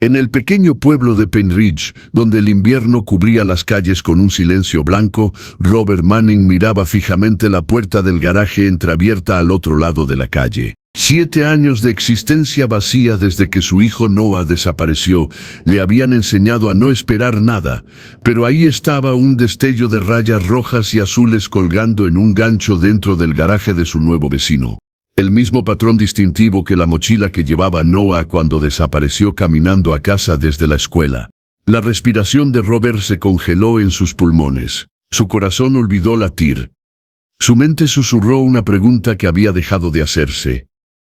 En el pequeño pueblo de Penridge, donde el invierno cubría las calles con un silencio blanco, Robert Manning miraba fijamente la puerta del garaje entreabierta al otro lado de la calle. 7 años de existencia vacía desde que su hijo Noah desapareció le habían enseñado a no esperar nada, pero ahí estaba un destello de rayas rojas y azules colgando en un gancho dentro del garaje de su nuevo vecino. El mismo patrón distintivo que la mochila que llevaba Noah cuando desapareció caminando a casa desde la escuela. La respiración de Robert se congeló en sus pulmones. Su corazón olvidó latir. Su mente susurró una pregunta que había dejado de hacerse.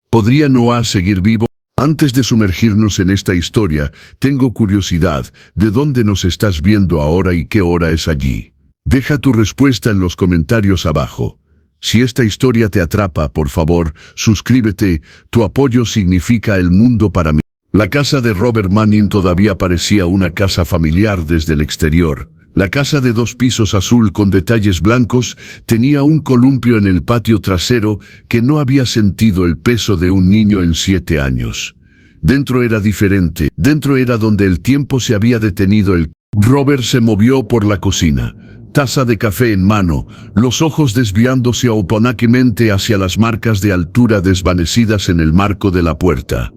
¿Podría Noah seguir vivo? Antes de sumergirnos en esta historia, tengo curiosidad. ¿De dónde nos estás viendo ahora y qué hora es allí? Deja tu respuesta en los comentarios abajo. Si esta historia te atrapa, por favor, suscríbete. Tu apoyo significa el mundo para mí. La casa de Robert Manning todavía parecía una casa familiar desde el exterior. La casa de 2 pisos azul con detalles blancos tenía un columpio en el patio trasero que no había sentido el peso de un niño en 7 años. Dentro era diferente. Dentro era donde el tiempo se había detenido. Robert se movió por la cocina. Taza de café en mano, los ojos desviándose opaquemente hacia las marcas de altura desvanecidas en el marco de la puerta.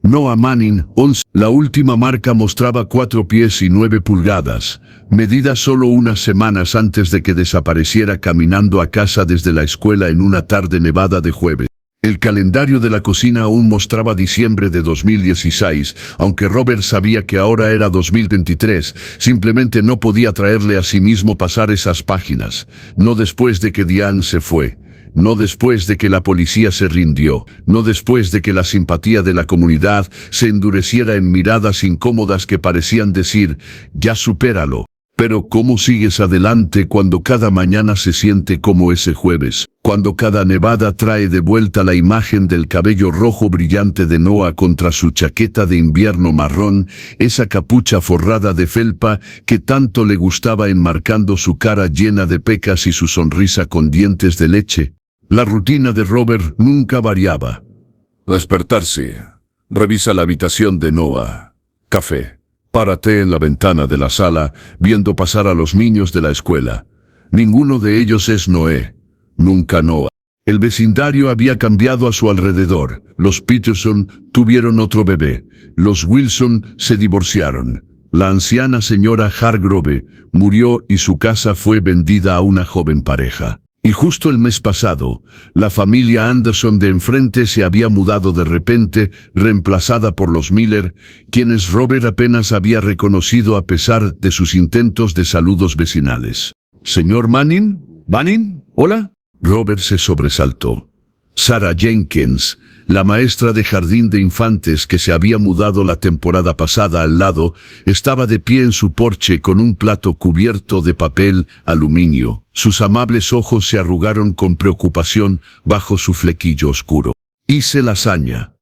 Noah Manning, 11. La última marca mostraba 4 pies y 9 pulgadas, medida solo unas semanas antes de que desapareciera caminando a casa desde la escuela en una tarde nevada de jueves. El calendario de la cocina aún mostraba diciembre de 2016, aunque Robert sabía que ahora era 2023, simplemente no podía traerle a sí mismo pasar esas páginas. No después de que Diane se fue, no después de que la policía se rindió, no después de que la simpatía de la comunidad se endureciera en miradas incómodas que parecían decir, ya supéralo. Pero ¿cómo sigues adelante cuando cada mañana se siente como ese jueves? Cuando cada nevada trae de vuelta la imagen del cabello rojo brillante de Noah contra su chaqueta de invierno marrón, esa capucha forrada de felpa que tanto le gustaba enmarcando su cara llena de pecas y su sonrisa con dientes de leche. La rutina de Robert nunca variaba. Despertarse. Revisa la habitación de Noah. Café. Párate en la ventana de la sala, viendo pasar a los niños de la escuela. Ninguno de ellos es Noé. Nunca Noah. El vecindario había cambiado a su alrededor. Los Peterson tuvieron otro bebé. Los Wilson se divorciaron. La anciana señora Hargrove murió y su casa fue vendida a una joven pareja. Y justo el mes pasado, la familia Anderson de enfrente se había mudado de repente, reemplazada por los Miller, quienes Robert apenas había reconocido a pesar de sus intentos de saludos vecinales. «¿Señor Manning? ¿Manning? ¿Hola?» Robert se sobresaltó. Sarah Jenkins, la maestra de jardín de infantes que se había mudado la temporada pasada al lado, estaba de pie en su porche con un plato cubierto de papel aluminio. Sus amables ojos se arrugaron con preocupación bajo su flequillo oscuro. «Hice lasaña.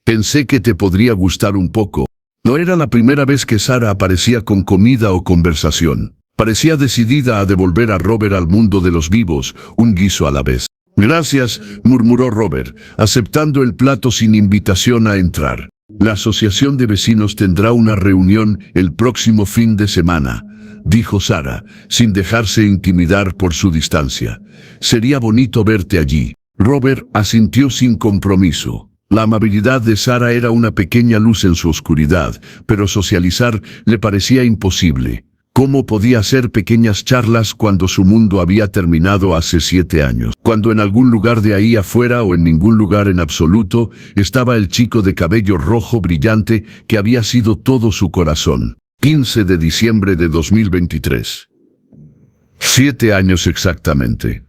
Pensé que te podría gustar un poco». No era la primera vez que Sarah aparecía con comida o conversación. Parecía decidida a devolver a Robert al mundo de los vivos, un guiso a la vez. «Gracias», murmuró Robert, aceptando el plato sin invitación a entrar. «La asociación de vecinos tendrá una reunión el próximo fin de semana», dijo Sarah, sin dejarse intimidar por su distancia. «Sería bonito verte allí». Robert asintió sin compromiso. La amabilidad de Sarah era una pequeña luz en su oscuridad, pero socializar le parecía imposible. ¿Cómo podía hacer pequeñas charlas cuando su mundo había terminado hace 7 años? Cuando en algún lugar de ahí afuera o en ningún lugar en absoluto, estaba el chico de cabello rojo brillante que había sido todo su corazón. 15 de diciembre de 2023. 7 años exactamente.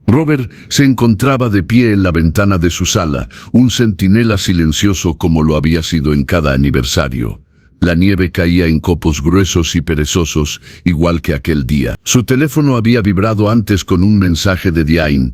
Robert se encontraba de pie en la ventana de su sala, un centinela silencioso como lo había sido en cada aniversario. La nieve caía en copos gruesos y perezosos, igual que aquel día. Su teléfono había vibrado antes con un mensaje de Diane.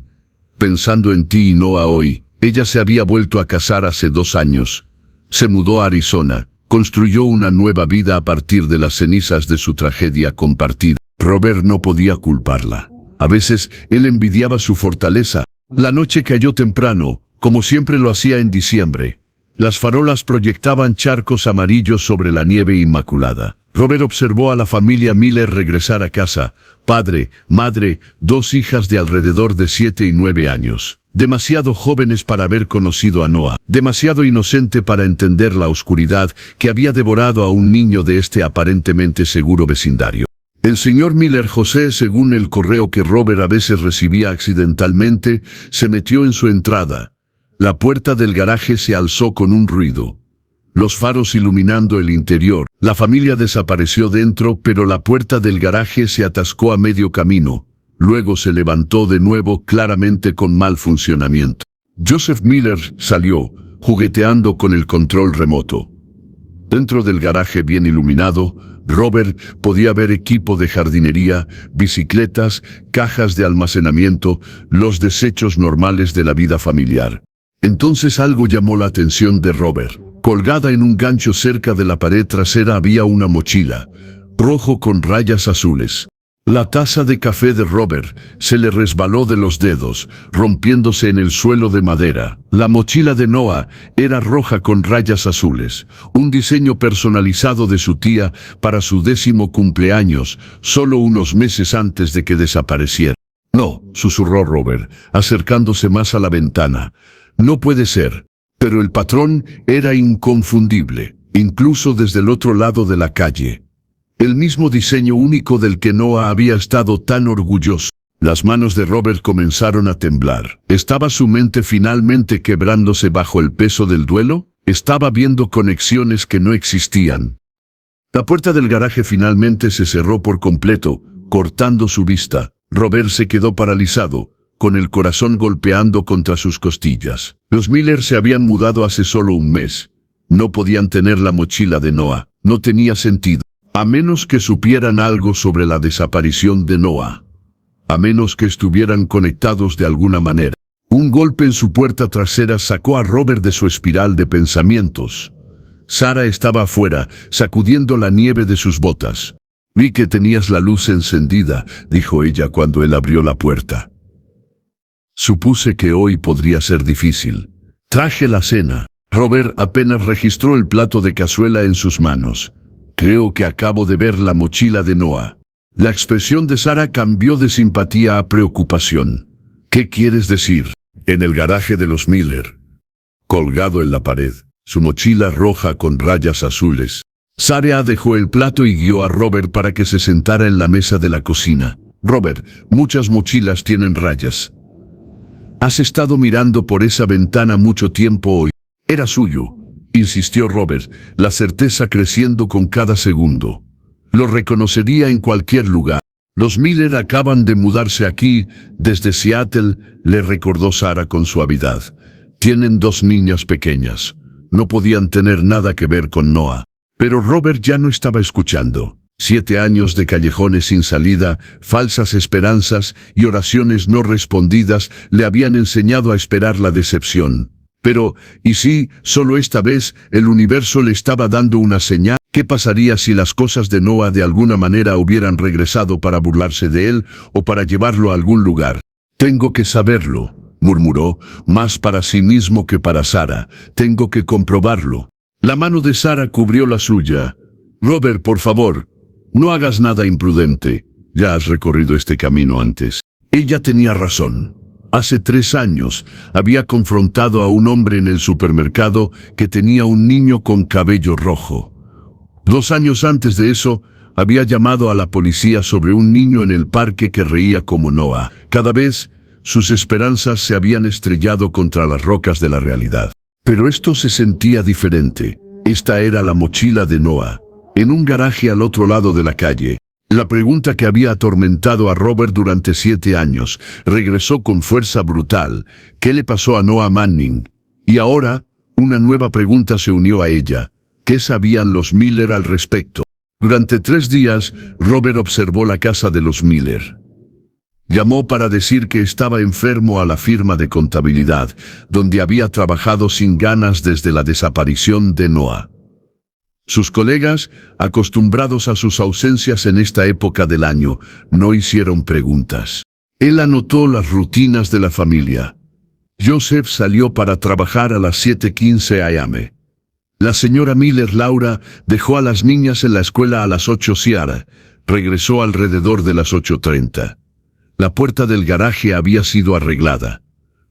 «Pensando en ti y Noah hoy». Ella se había vuelto a casar hace 2 años. Se mudó a Arizona. Construyó una nueva vida a partir de las cenizas de su tragedia compartida. Robert no podía culparla. A veces, él envidiaba su fortaleza. La noche cayó temprano, como siempre lo hacía en diciembre. Las farolas proyectaban charcos amarillos sobre la nieve inmaculada. Robert observó a la familia Miller regresar a casa, padre, madre, 2 hijas de alrededor de 7 y 9 años. Demasiado jóvenes para haber conocido a Noah, demasiado inocente para entender la oscuridad que había devorado a un niño de este aparentemente seguro vecindario. El señor Miller José, según el correo que Robert a veces recibía accidentalmente, se metió en su entrada. La puerta del garaje se alzó con un ruido. Los faros iluminando el interior. La familia desapareció dentro, pero la puerta del garaje se atascó a medio camino. Luego se levantó de nuevo, claramente con mal funcionamiento. Joseph Miller salió, jugueteando con el control remoto. Dentro del garaje bien iluminado, Robert podía ver equipo de jardinería, bicicletas, cajas de almacenamiento, los desechos normales de la vida familiar. Entonces algo llamó la atención de Robert. Colgada en un gancho cerca de la pared trasera había una mochila, rojo con rayas azules. La taza de café de Robert se le resbaló de los dedos, rompiéndose en el suelo de madera. La mochila de Noah era roja con rayas azules, un diseño personalizado de su tía para su 10º cumpleaños, solo unos meses antes de que desapareciera. No, susurró Robert, acercándose más a la ventana. No puede ser. Pero el patrón era inconfundible, incluso desde el otro lado de la calle. El mismo diseño único del que Noah había estado tan orgulloso. Las manos de Robert comenzaron a temblar. ¿Estaba su mente finalmente quebrándose bajo el peso del duelo? Estaba viendo conexiones que no existían. La puerta del garaje finalmente se cerró por completo, cortando su vista. Robert se quedó paralizado, con el corazón golpeando contra sus costillas. Los Miller se habían mudado hace solo un mes. No podían tener la mochila de Noah. No tenía sentido. A menos que supieran algo sobre la desaparición de Noah. A menos que estuvieran conectados de alguna manera. Un golpe en su puerta trasera sacó a Robert de su espiral de pensamientos. Sara estaba afuera, sacudiendo la nieve de sus botas. Vi que tenías la luz encendida, dijo ella cuando él abrió la puerta. Supuse que hoy podría ser difícil. Traje la cena. Robert apenas registró el plato de cazuela en sus manos. Creo que acabo de ver la mochila de Noah. La expresión de Sara cambió de simpatía a preocupación. ¿Qué quieres decir? En el garaje de los Miller. Colgado en la pared, su mochila roja con rayas azules. Sara dejó el plato y guió a Robert para que se sentara en la mesa de la cocina. Robert, muchas mochilas tienen rayas. Has estado mirando por esa ventana mucho tiempo hoy. Era suyo, insistió Robert, la certeza creciendo con cada segundo. Lo reconocería en cualquier lugar. Los Miller acaban de mudarse aquí, desde Seattle, le recordó Sara con suavidad. Tienen 2 niñas pequeñas. No podían tener nada que ver con Noah. Pero Robert ya no estaba escuchando. 7 años de callejones sin salida, falsas esperanzas y oraciones no respondidas le habían enseñado a esperar la decepción. Pero, ¿y si, solo esta vez, el universo le estaba dando una señal? ¿Qué pasaría si las cosas de Noah de alguna manera hubieran regresado para burlarse de él o para llevarlo a algún lugar? Tengo que saberlo, murmuró, más para sí mismo que para Sara. Tengo que comprobarlo. La mano de Sara cubrió la suya. Robert, por favor, no hagas nada imprudente. Ya has recorrido este camino antes. Ella tenía razón. Hace 3 años había confrontado a un hombre en el supermercado que tenía un niño con cabello rojo. 2 años antes de eso, había llamado a la policía sobre un niño en el parque que reía como Noah. Cada vez, sus esperanzas se habían estrellado contra las rocas de la realidad. Pero esto se sentía diferente. Esta era la mochila de Noah, en un garaje al otro lado de la calle. La pregunta que había atormentado a Robert durante 7 años regresó con fuerza brutal. ¿Qué le pasó a Noah Manning? Y ahora, una nueva pregunta se unió a ella. ¿Qué sabían los Miller al respecto? Durante 3 días, Robert observó la casa de los Miller. Llamó para decir que estaba enfermo a la firma de contabilidad, donde había trabajado sin ganas desde la desaparición de Noah. Sus colegas, acostumbrados a sus ausencias en esta época del año, no hicieron preguntas. Él anotó las rutinas de la familia. Joseph salió para trabajar a las 7:15 a.m. La señora Miller Laura dejó a las niñas en la escuela a las 8. Ciara regresó alrededor de las 8:30. La puerta del garaje había sido arreglada.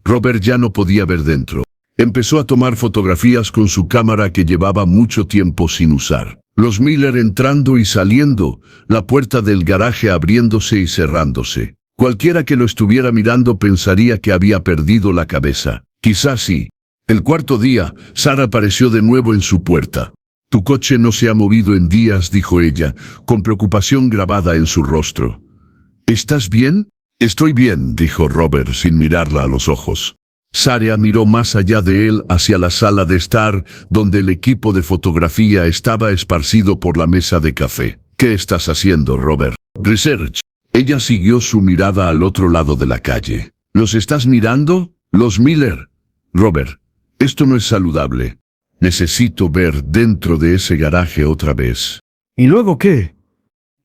Robert ya no podía ver dentro. Empezó a tomar fotografías con su cámara que llevaba mucho tiempo sin usar. Los Miller entrando y saliendo, la puerta del garaje abriéndose y cerrándose. Cualquiera que lo estuviera mirando pensaría que había perdido la cabeza. Quizás sí. El cuarto día, Sara apareció de nuevo en su puerta. «Tu coche no se ha movido en días», dijo ella, con preocupación grabada en su rostro. «¿Estás bien?» «Estoy bien», dijo Robert sin mirarla a los ojos. Sara miró más allá de él hacia la sala de estar, donde el equipo de fotografía estaba esparcido por la mesa de café. «¿Qué estás haciendo, Robert?» «Research». Ella siguió su mirada al otro lado de la calle. «¿Los estás mirando? Los Miller?» «Robert, esto no es saludable. Necesito ver dentro de ese garaje otra vez». ¿Y luego qué?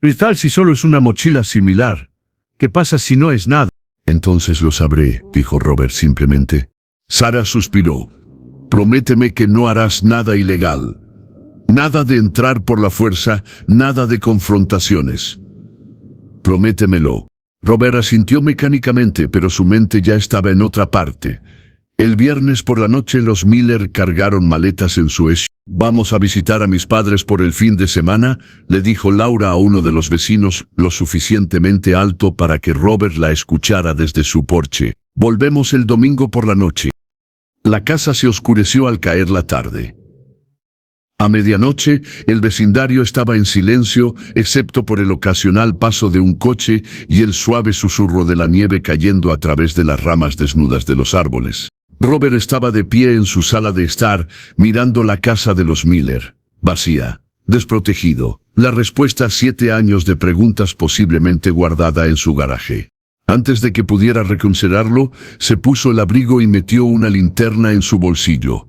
¿Y tal si solo es una mochila similar? ¿Qué pasa si no es nada? «Entonces lo sabré», dijo Robert simplemente. Sara suspiró. «Prométeme que no harás nada ilegal. Nada de entrar por la fuerza, nada de confrontaciones. Prométemelo». Robert asintió mecánicamente, pero su mente ya estaba en otra parte. El viernes por la noche los Miller cargaron maletas en su SUV. «Vamos a visitar a mis padres por el fin de semana», le dijo Laura a uno de los vecinos, lo suficientemente alto para que Robert la escuchara desde su porche. «Volvemos el domingo por la noche». La casa se oscureció al caer la tarde. A medianoche, el vecindario estaba en silencio, excepto por el ocasional paso de un coche y el suave susurro de la nieve cayendo a través de las ramas desnudas de los árboles. Robert estaba de pie en su sala de estar, mirando la casa de los Miller, vacía, desprotegido. La respuesta a 7 años de preguntas posiblemente guardada en su garaje. Antes de que pudiera reconsiderarlo, se puso el abrigo y metió una linterna en su bolsillo.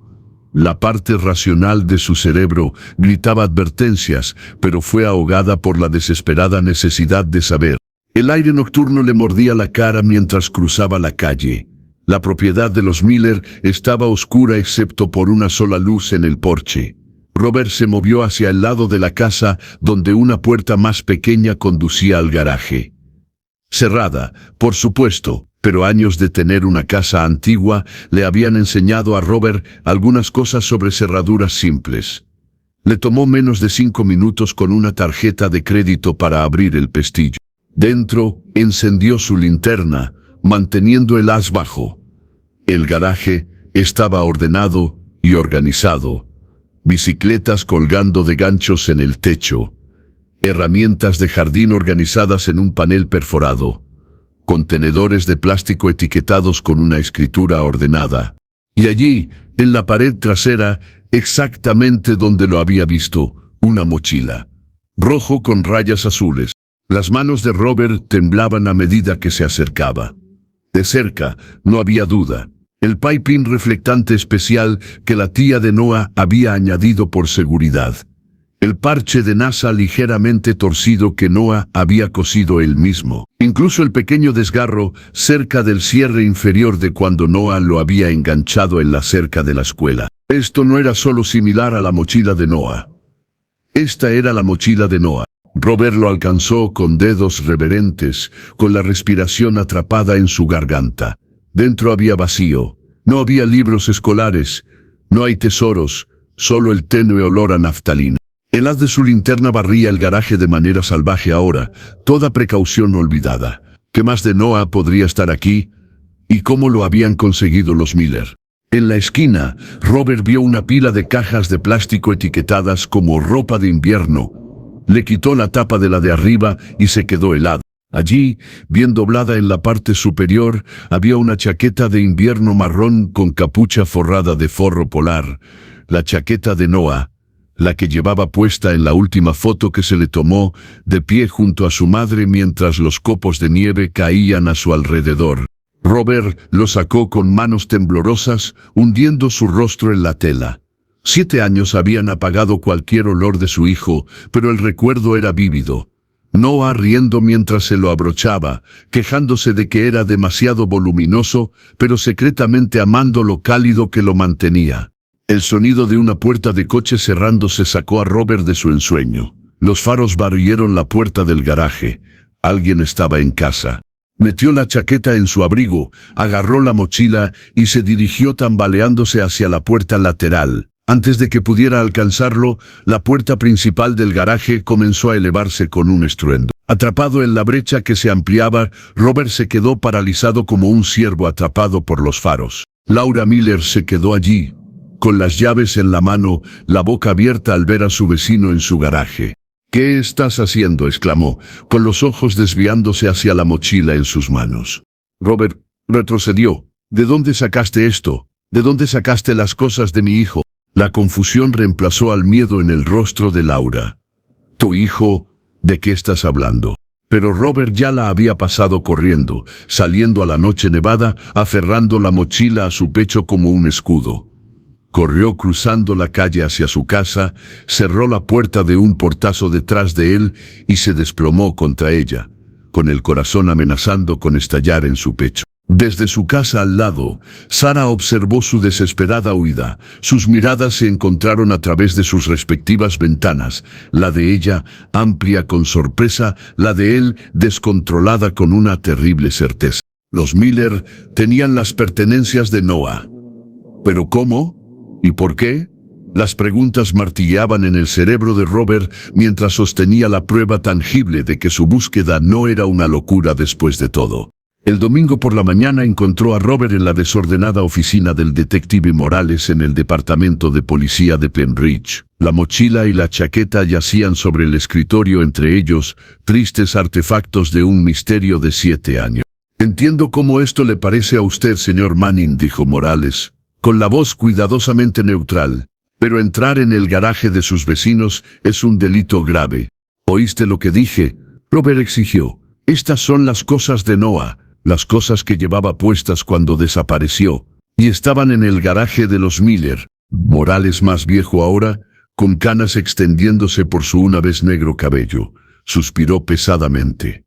La parte racional de su cerebro gritaba advertencias, pero fue ahogada por la desesperada necesidad de saber. El aire nocturno le mordía la cara mientras cruzaba la calle. La propiedad de los Miller estaba oscura excepto por una sola luz en el porche. Robert se movió hacia el lado de la casa donde una puerta más pequeña conducía al garaje. Cerrada, por supuesto, pero años de tener una casa antigua le habían enseñado a Robert algunas cosas sobre cerraduras simples. Le tomó menos de 5 minutos con una tarjeta de crédito para abrir el pestillo. Dentro, encendió su linterna, manteniendo el haz bajo. El garaje estaba ordenado y organizado. Bicicletas colgando de ganchos en el techo. Herramientas de jardín organizadas en un panel perforado. Contenedores de plástico etiquetados con una escritura ordenada. Y allí, en la pared trasera, exactamente donde lo había visto, una mochila. Rojo con rayas azules. Las manos de Robert temblaban a medida que se acercaba. De cerca, no había duda. El piping reflectante especial que la tía de Noah había añadido por seguridad. El parche de NASA ligeramente torcido que Noah había cosido él mismo. Incluso el pequeño desgarro cerca del cierre inferior de cuando Noah lo había enganchado en la cerca de la escuela. Esto no era solo similar a la mochila de Noah. Esta era la mochila de Noah. Robert lo alcanzó con dedos reverentes, con la respiración atrapada en su garganta. Dentro había vacío. No había libros escolares. No hay tesoros, solo el tenue olor a naftalina. El haz de su linterna barría el garaje de manera salvaje ahora, toda precaución olvidada. ¿Qué más de Noah podría estar aquí? ¿Y cómo lo habían conseguido los Miller? En la esquina, Robert vio una pila de cajas de plástico etiquetadas como ropa de invierno. Le quitó la tapa de la de arriba y se quedó helado. Allí, bien doblada en la parte superior, había una chaqueta de invierno marrón con capucha forrada de forro polar. La chaqueta de Noah, la que llevaba puesta en la última foto que se le tomó, de pie junto a su madre mientras los copos de nieve caían a su alrededor. Robert lo sacó con manos temblorosas, hundiendo su rostro en la tela. 7 años habían apagado cualquier olor de su hijo, pero el recuerdo era vívido. Noah riendo mientras se lo abrochaba, quejándose de que era demasiado voluminoso, pero secretamente amando lo cálido que lo mantenía. El sonido de una puerta de coche cerrándose sacó a Robert de su ensueño. Los faros barrieron la puerta del garaje. Alguien estaba en casa. Metió la chaqueta en su abrigo, agarró la mochila y se dirigió tambaleándose hacia la puerta lateral. Antes de que pudiera alcanzarlo, la puerta principal del garaje comenzó a elevarse con un estruendo. Atrapado en la brecha que se ampliaba, Robert se quedó paralizado como un ciervo atrapado por los faros. Laura Miller se quedó allí, con las llaves en la mano, la boca abierta al ver a su vecino en su garaje. «¿Qué estás haciendo?», exclamó, con los ojos desviándose hacia la mochila en sus manos. Robert retrocedió. «¿De dónde sacaste esto? ¿De dónde sacaste las cosas de mi hijo?». La confusión reemplazó al miedo en el rostro de Laura. «¿Tu hijo? ¿De qué estás hablando?». Pero Robert ya la había pasado corriendo, saliendo a la noche nevada, aferrando la mochila a su pecho como un escudo. Corrió cruzando la calle hacia su casa, cerró la puerta de un portazo detrás de él y se desplomó contra ella, con el corazón amenazando con estallar en su pecho. Desde su casa al lado, Sara observó su desesperada huida. Sus miradas se encontraron a través de sus respectivas ventanas, la de ella amplia con sorpresa, la de él descontrolada con una terrible certeza. Los Miller tenían las pertenencias de Noah. ¿Pero cómo? ¿Y por qué? Las preguntas martilleaban en el cerebro de Robert mientras sostenía la prueba tangible de que su búsqueda no era una locura después de todo. El domingo por la mañana encontró a Robert en la desordenada oficina del detective Morales en el departamento de policía de Pembridge. La mochila y la chaqueta yacían sobre el escritorio, entre ellos, tristes artefactos de un misterio de 7 años. «Entiendo cómo esto le parece a usted, señor Manning», dijo Morales, con la voz cuidadosamente neutral, «pero entrar en el garaje de sus vecinos es un delito grave». «¿Oíste lo que dije?», Robert exigió. «Estas son las cosas de Noah, las cosas que llevaba puestas cuando desapareció, y estaban en el garaje de los Miller». Morales, más viejo ahora, con canas extendiéndose por su una vez negro cabello, suspiró pesadamente.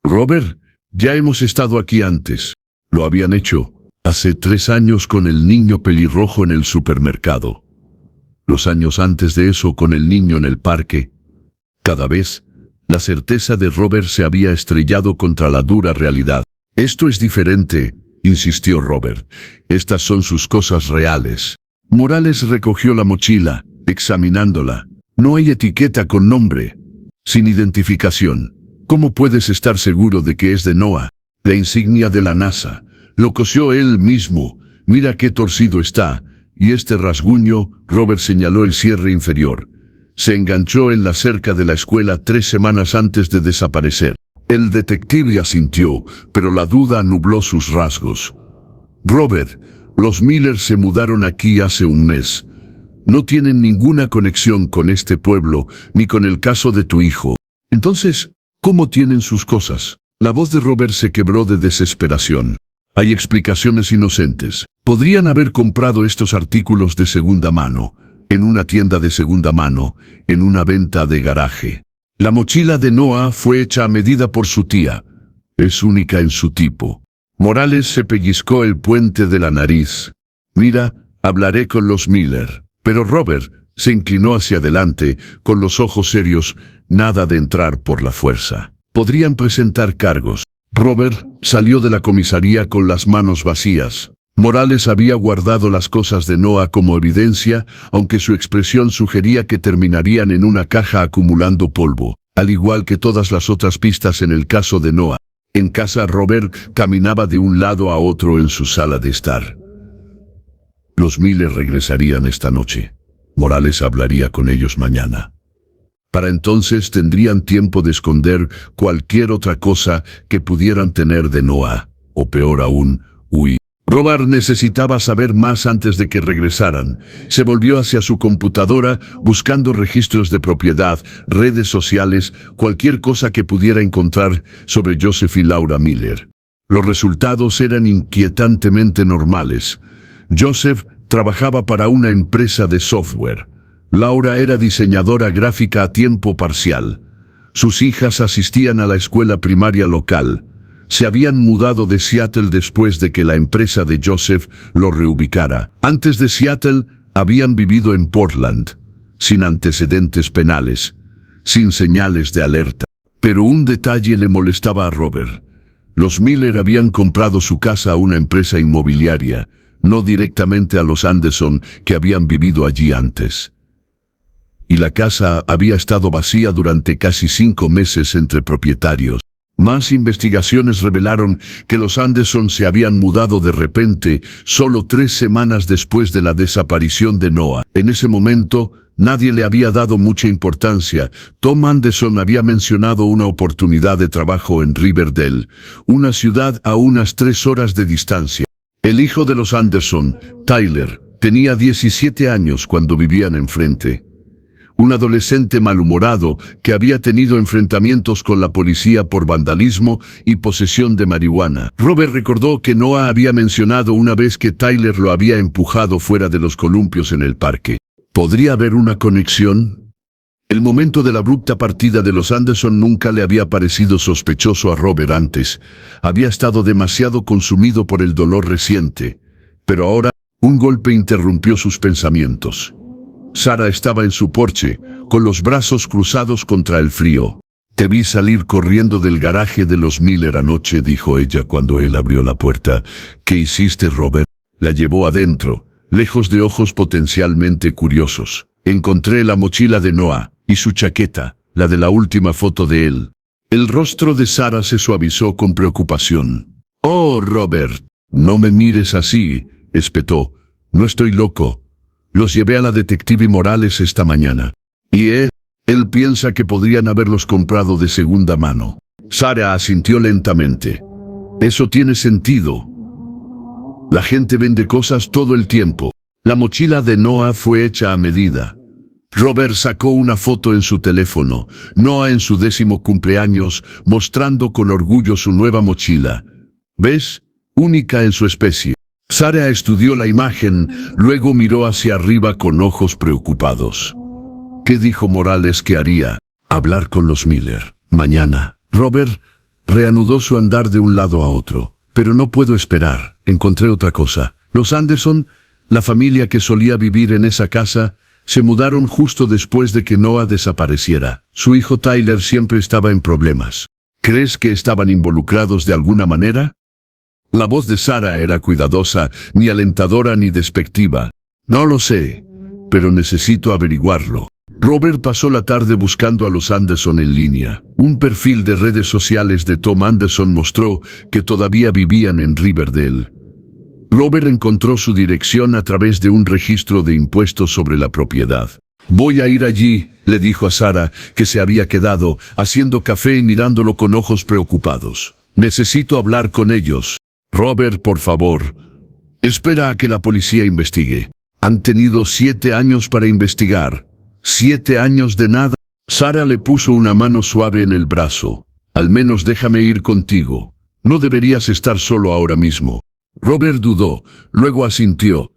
«Robert, ya hemos estado aquí antes. Lo habían hecho hace 3 años con el niño pelirrojo en el supermercado. Los años antes de eso con el niño en el parque». Cada vez, la certeza de Robert se había estrellado contra la dura realidad. «Esto es diferente», insistió Robert. «Estas son sus cosas reales». Morales recogió la mochila, examinándola. «No hay etiqueta con nombre, sin identificación. ¿Cómo puedes estar seguro de que es de Noah? La insignia de la NASA. Lo cosió él mismo. Mira qué torcido está. Y este rasguño», Robert señaló el cierre inferior. «Se enganchó en la cerca de la escuela 3 semanas antes de desaparecer». El detective asintió, pero la duda nubló sus rasgos. «Robert, los Miller se mudaron aquí hace un mes. No tienen ninguna conexión con este pueblo, ni con el caso de tu hijo. Entonces, ¿cómo tienen sus cosas?». La voz de Robert se quebró de desesperación. «Hay explicaciones inocentes. Podrían haber comprado estos artículos de segunda mano, en una tienda de segunda mano, en una venta de garaje. La mochila de Noah fue hecha a medida por su tía. Es única en su tipo». Morales se pellizcó el puente de la nariz. «Mira, hablaré con los Miller». Pero Robert se inclinó hacia adelante, con los ojos serios. «Nada de entrar por la fuerza. Podrían presentar cargos». Robert salió de la comisaría con las manos vacías. Morales había guardado las cosas de Noah como evidencia, aunque su expresión sugería que terminarían en una caja acumulando polvo, al igual que todas las otras pistas en el caso de Noah. En casa, Robert caminaba de un lado a otro en su sala de estar. Los Miller regresarían esta noche. Morales hablaría con ellos mañana. Para entonces tendrían tiempo de esconder cualquier otra cosa que pudieran tener de Noah, o peor aún, huir. Robert necesitaba saber más antes de que regresaran. Se volvió hacia su computadora, buscando registros de propiedad, redes sociales, cualquier cosa que pudiera encontrar sobre Joseph y Laura Miller. Los resultados eran inquietantemente normales. Joseph trabajaba para una empresa de software. Laura era diseñadora gráfica a tiempo parcial. Sus hijas asistían a la escuela primaria local. Se habían mudado de Seattle después de que la empresa de Joseph lo reubicara. Antes de Seattle, Habían vivido en Portland, sin antecedentes penales, sin señales de alerta. Pero un detalle le molestaba a Robert. Los Miller habían comprado su casa a una empresa inmobiliaria, no directamente a los Anderson, que habían vivido allí antes. Y la casa había estado vacía durante casi 5 meses entre propietarios. Más investigaciones revelaron que los Anderson se habían mudado de repente, solo 3 semanas después de la desaparición de Noah. En ese momento, nadie le había dado mucha importancia. Tom Anderson había mencionado una oportunidad de trabajo en Riverdale, una ciudad a unas 3 horas de distancia. El hijo de los Anderson, Tyler, tenía 17 años cuando vivían enfrente. Un adolescente malhumorado que había tenido enfrentamientos con la policía por vandalismo y posesión de marihuana. Robert recordó que Noah había mencionado una vez que Tyler lo había empujado fuera de los columpios en el parque. ¿Podría haber una conexión? El momento de la abrupta partida de los Anderson nunca le había parecido sospechoso a Robert antes. Había estado demasiado consumido por el dolor reciente. Pero ahora, un golpe interrumpió sus pensamientos. Sarah estaba en su porche, con los brazos cruzados contra el frío. «Te vi salir corriendo del garaje de los Miller anoche», dijo ella cuando él abrió la puerta. «¿Qué hiciste, Robert?» La llevó adentro, lejos de ojos potencialmente curiosos. Encontré la mochila de Noah y su chaqueta, la de la última foto de él. El rostro de Sarah se suavizó con preocupación. «Oh, Robert, no me mires así», espetó. «No estoy loco. Los llevé a la detective Morales esta mañana. Y él piensa que podrían haberlos comprado de segunda mano». Sarah asintió lentamente. «Eso tiene sentido. La gente vende cosas todo el tiempo». La mochila de Noah fue hecha a medida. Robert sacó una foto en su teléfono, Noah en su 10º cumpleaños, mostrando con orgullo su nueva mochila. «¿Ves? Única en su especie». Sarah estudió la imagen, luego miró hacia arriba con ojos preocupados. ¿Qué dijo Morales que haría? Hablar con los Miller. Mañana. Robert reanudó su andar de un lado a otro. Pero no puedo esperar. Encontré otra cosa. Los Anderson, la familia que solía vivir en esa casa, se mudaron justo después de que Noah desapareciera. Su hijo Tyler siempre estaba en problemas. ¿Crees que estaban involucrados de alguna manera? La voz de Sarah era cuidadosa, ni alentadora ni despectiva. «No lo sé, pero necesito averiguarlo». Robert pasó la tarde buscando a los Anderson en línea. Un perfil de redes sociales de Tom Anderson mostró que todavía vivían en Riverdale. Robert encontró su dirección a través de un registro de impuestos sobre la propiedad. «Voy a ir allí», le dijo a Sarah, que se había quedado haciendo café y mirándolo con ojos preocupados. «Necesito hablar con ellos». «Robert, por favor, espera a que la policía investigue. Han tenido 7 años para investigar. 7 años de nada». Sarah le puso una mano suave en el brazo. «Al menos déjame ir contigo. No deberías estar solo ahora mismo». Robert dudó, luego asintió.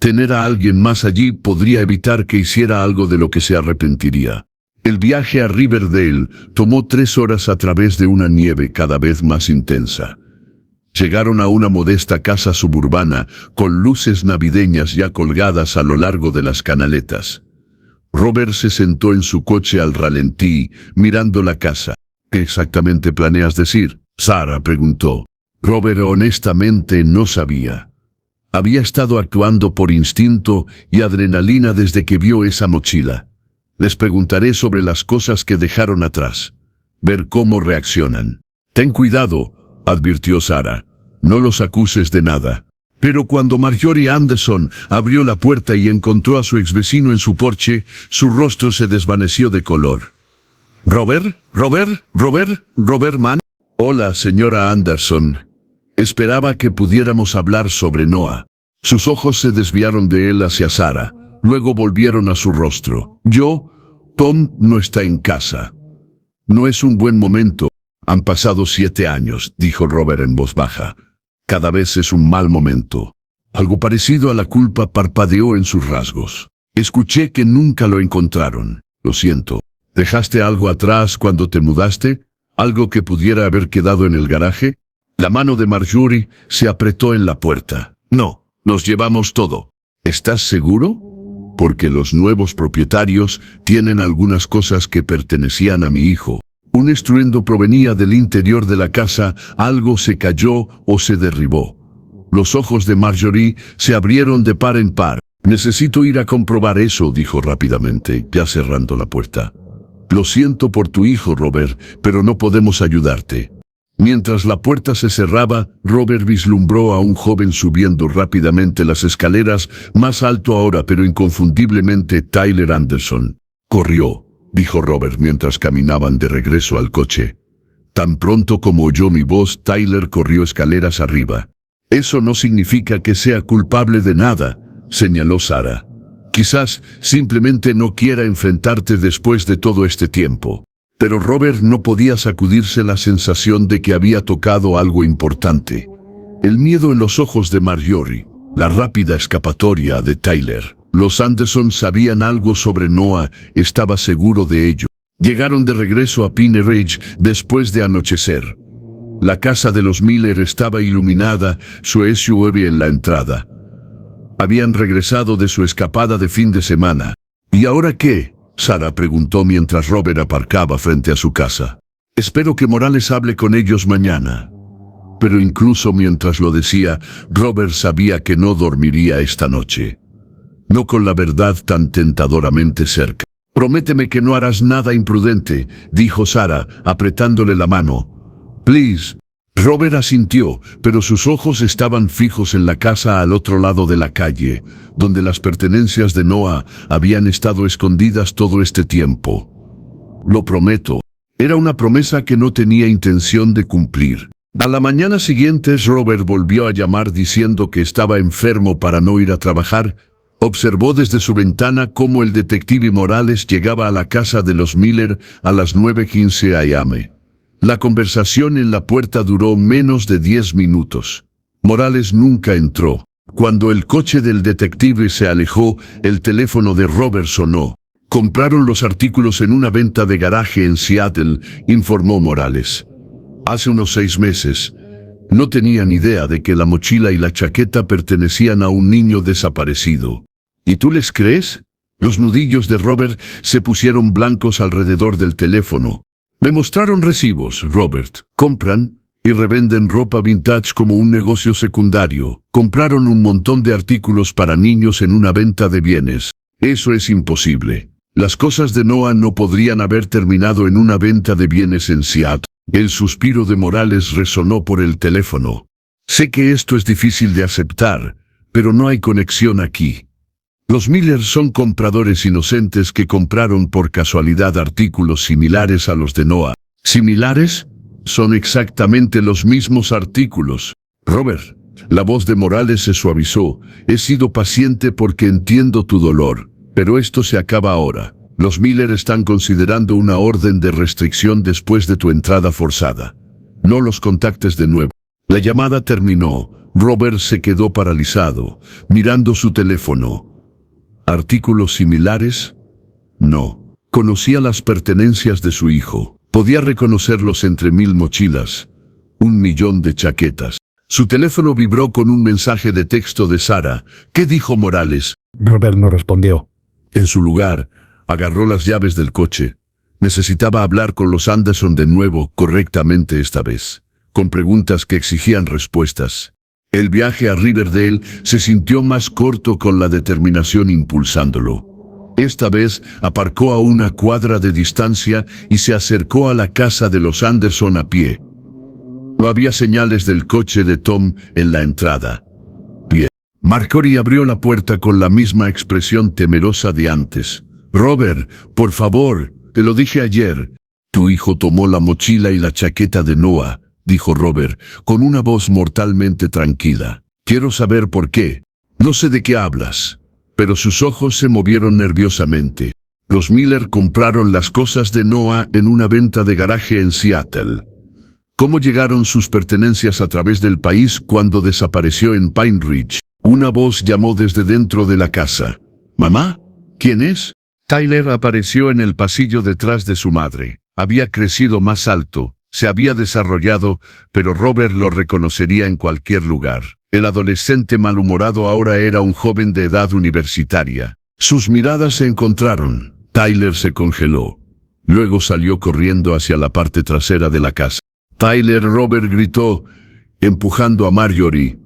Tener a alguien más allí podría evitar que hiciera algo de lo que se arrepentiría. El viaje a Riverdale tomó 3 horas a través de una nieve cada vez más intensa. Llegaron a una modesta casa suburbana, con luces navideñas ya colgadas a lo largo de las canaletas. Robert se sentó en su coche al ralentí, mirando la casa. «¿Qué exactamente planeas decir?», Sarah preguntó. Robert honestamente no sabía. Había estado actuando por instinto y adrenalina desde que vio esa mochila. «Les preguntaré sobre las cosas que dejaron atrás. Ver cómo reaccionan». «Ten cuidado», advirtió Sarah. «No los acuses de nada». Pero cuando Marjorie Anderson abrió la puerta y encontró a su exvecino en su porche, su rostro se desvaneció de color. «¿Robert? ¿Robert Mann?» «Hola, señora Anderson. Esperaba que pudiéramos hablar sobre Noah». Sus ojos se desviaron de él hacia Sarah, luego volvieron a su rostro. «Tom no está en casa. No es un buen momento». «Han pasado 7 años», dijo Robert en voz baja. «Cada vez es un mal momento». Algo parecido a la culpa parpadeó en sus rasgos. «Escuché que nunca lo encontraron. Lo siento. ¿Dejaste algo atrás cuando te mudaste? ¿Algo que pudiera haber quedado en el garaje?» La mano de Marjorie se apretó en la puerta. «No, nos llevamos todo». «¿Estás seguro?». porque los nuevos propietarios tienen algunas cosas que pertenecían a mi hijo. Un estruendo provenía del interior de la casa, algo se cayó o se derribó. Los ojos de Marjorie se abrieron de par en par. Necesito ir a comprobar eso, dijo rápidamente, ya cerrando la puerta. Lo siento por tu hijo, Robert, pero no podemos ayudarte. Mientras la puerta se cerraba, Robert vislumbró a un joven subiendo rápidamente las escaleras, más alto ahora pero inconfundiblemente Tyler Anderson. Corrió, dijo Robert mientras caminaban de regreso al coche. Tan pronto como oyó mi voz, Tyler corrió escaleras arriba. Eso no significa que sea culpable de nada, señaló Sarah. Quizás simplemente no quiera enfrentarte después de todo este tiempo. Pero Robert no podía sacudirse la sensación de que había tocado algo importante. El miedo en los ojos de Marjorie, la rápida escapatoria de Tyler. Los Anderson sabían algo sobre Noah, estaba seguro de ello. Llegaron de regreso a Pine Ridge después de anochecer. La casa de los Miller estaba iluminada, su SUV en la entrada. Habían regresado de su escapada de fin de semana. ¿Y ahora qué?, Sarah preguntó mientras Robert aparcaba frente a su casa. Espero que Morales hable con ellos mañana. Pero incluso mientras lo decía, Robert sabía que no dormiría esta noche. No con la verdad tan tentadoramente cerca. Prométeme que no harás nada imprudente, dijo Sarah, apretándole la mano. Please. Robert asintió, pero sus ojos estaban fijos en la casa al otro lado de la calle, donde las pertenencias de Noah habían estado escondidas todo este tiempo. Lo prometo. Era una promesa que no tenía intención de cumplir. A la mañana siguiente, Robert volvió a llamar diciendo que estaba enfermo para no ir a trabajar. Observó desde su ventana cómo el detective Morales llegaba a la casa de los Miller a las 9:15 a.m. La conversación en la puerta duró menos de 10 minutos. Morales nunca entró. Cuando el coche del detective se alejó, el teléfono de Robert sonó. Compraron los artículos en una venta de garaje en Seattle, informó Morales. Hace unos 6 meses. No tenían idea de que la mochila y la chaqueta pertenecían a un niño desaparecido. ¿Y tú les crees? Los nudillos de Robert se pusieron blancos alrededor del teléfono. Me mostraron recibos, Robert. Compran y revenden ropa vintage como un negocio secundario. Compraron un montón de artículos para niños en una venta de bienes. Eso es imposible. Las cosas de Noah no podrían haber terminado en una venta de bienes en Seattle. El suspiro de Morales resonó por el teléfono. Sé que esto es difícil de aceptar, pero no hay conexión aquí. Los Miller son compradores inocentes que compraron por casualidad artículos similares a los de Noah. ¿Similares? Son exactamente los mismos artículos. Robert, la voz de Morales se suavizó. He sido paciente porque entiendo tu dolor, pero esto se acaba ahora. Los Miller están considerando una orden de restricción después de tu entrada forzada. No los contactes de nuevo. La llamada terminó. Robert se quedó paralizado, mirando su teléfono. ¿Artículos similares? No. Conocía las pertenencias de su hijo. Podía reconocerlos entre 1000 mochilas, 1.000.000 de chaquetas. Su teléfono vibró con un mensaje de texto de Sarah. ¿Qué dijo Morales? Robert no respondió. En su lugar, agarró las llaves del coche. Necesitaba hablar con los Anderson de nuevo, correctamente esta vez, con preguntas que exigían respuestas. El viaje a Riverdale se sintió más corto con la determinación impulsándolo. Esta vez aparcó a una cuadra de distancia y se acercó a la casa de los Anderson a pie. No había señales del coche de Tom en la entrada. Marjorie abrió la puerta con la misma expresión temerosa de antes. Robert, por favor, te lo dije ayer. Tu hijo tomó la mochila y la chaqueta de Noah, dijo Robert, con una voz mortalmente tranquila. Quiero saber por qué. No sé de qué hablas. Pero sus ojos se movieron nerviosamente. Los Miller compraron las cosas de Noah en una venta de garaje en Seattle. ¿Cómo llegaron sus pertenencias a través del país cuando desapareció en Pine Ridge? Una voz llamó desde dentro de la casa. ¿Mamá? ¿Quién es? Tyler apareció en el pasillo detrás de su madre. Había crecido más alto, se había desarrollado, pero Robert lo reconocería en cualquier lugar. El adolescente malhumorado ahora era un joven de edad universitaria. Sus miradas se encontraron. Tyler se congeló. Luego salió corriendo hacia la parte trasera de la casa. Tyler, Robert gritó, empujando a Marjorie.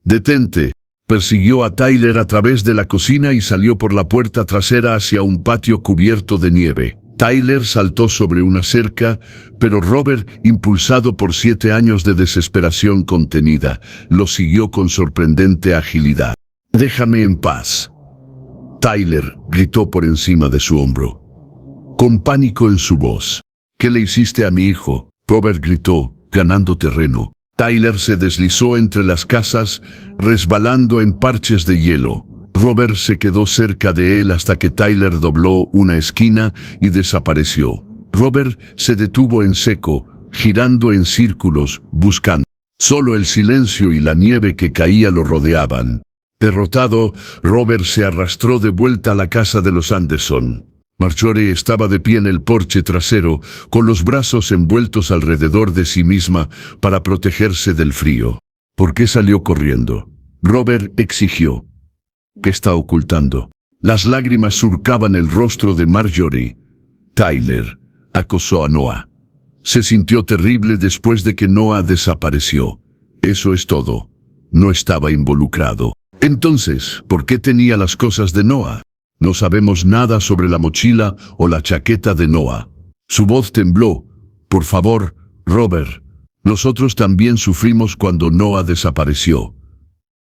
¡Detente! Persiguió a Tyler a través de la cocina y salió por la puerta trasera hacia un patio cubierto de nieve. Tyler saltó sobre una cerca, pero Robert, impulsado por 7 años de desesperación contenida, lo siguió con sorprendente agilidad. «Déjame en paz». Tyler gritó por encima de su hombro, con pánico en su voz. «¿Qué le hiciste a mi hijo?». Robert gritó, ganando terreno. Tyler se deslizó entre las casas, resbalando en parches de hielo. Robert se quedó cerca de él hasta que Tyler dobló una esquina y desapareció. Robert se detuvo en seco, girando en círculos, buscando. Solo el silencio y la nieve que caía lo rodeaban. Derrotado, Robert se arrastró de vuelta a la casa de los Anderson. Marjorie estaba de pie en el porche trasero, con los brazos envueltos alrededor de sí misma para protegerse del frío. ¿Por qué salió corriendo?, Robert exigió. ¿Qué está ocultando? Las lágrimas surcaban el rostro de Marjorie. Tyler acosó a Noah. Se sintió terrible después de que Noah desapareció. Eso es todo. No estaba involucrado. Entonces, ¿por qué tenía las cosas de Noah? No sabemos nada sobre la mochila o la chaqueta de Noah. Su voz tembló. Por favor, Robert. Nosotros también sufrimos cuando Noah desapareció.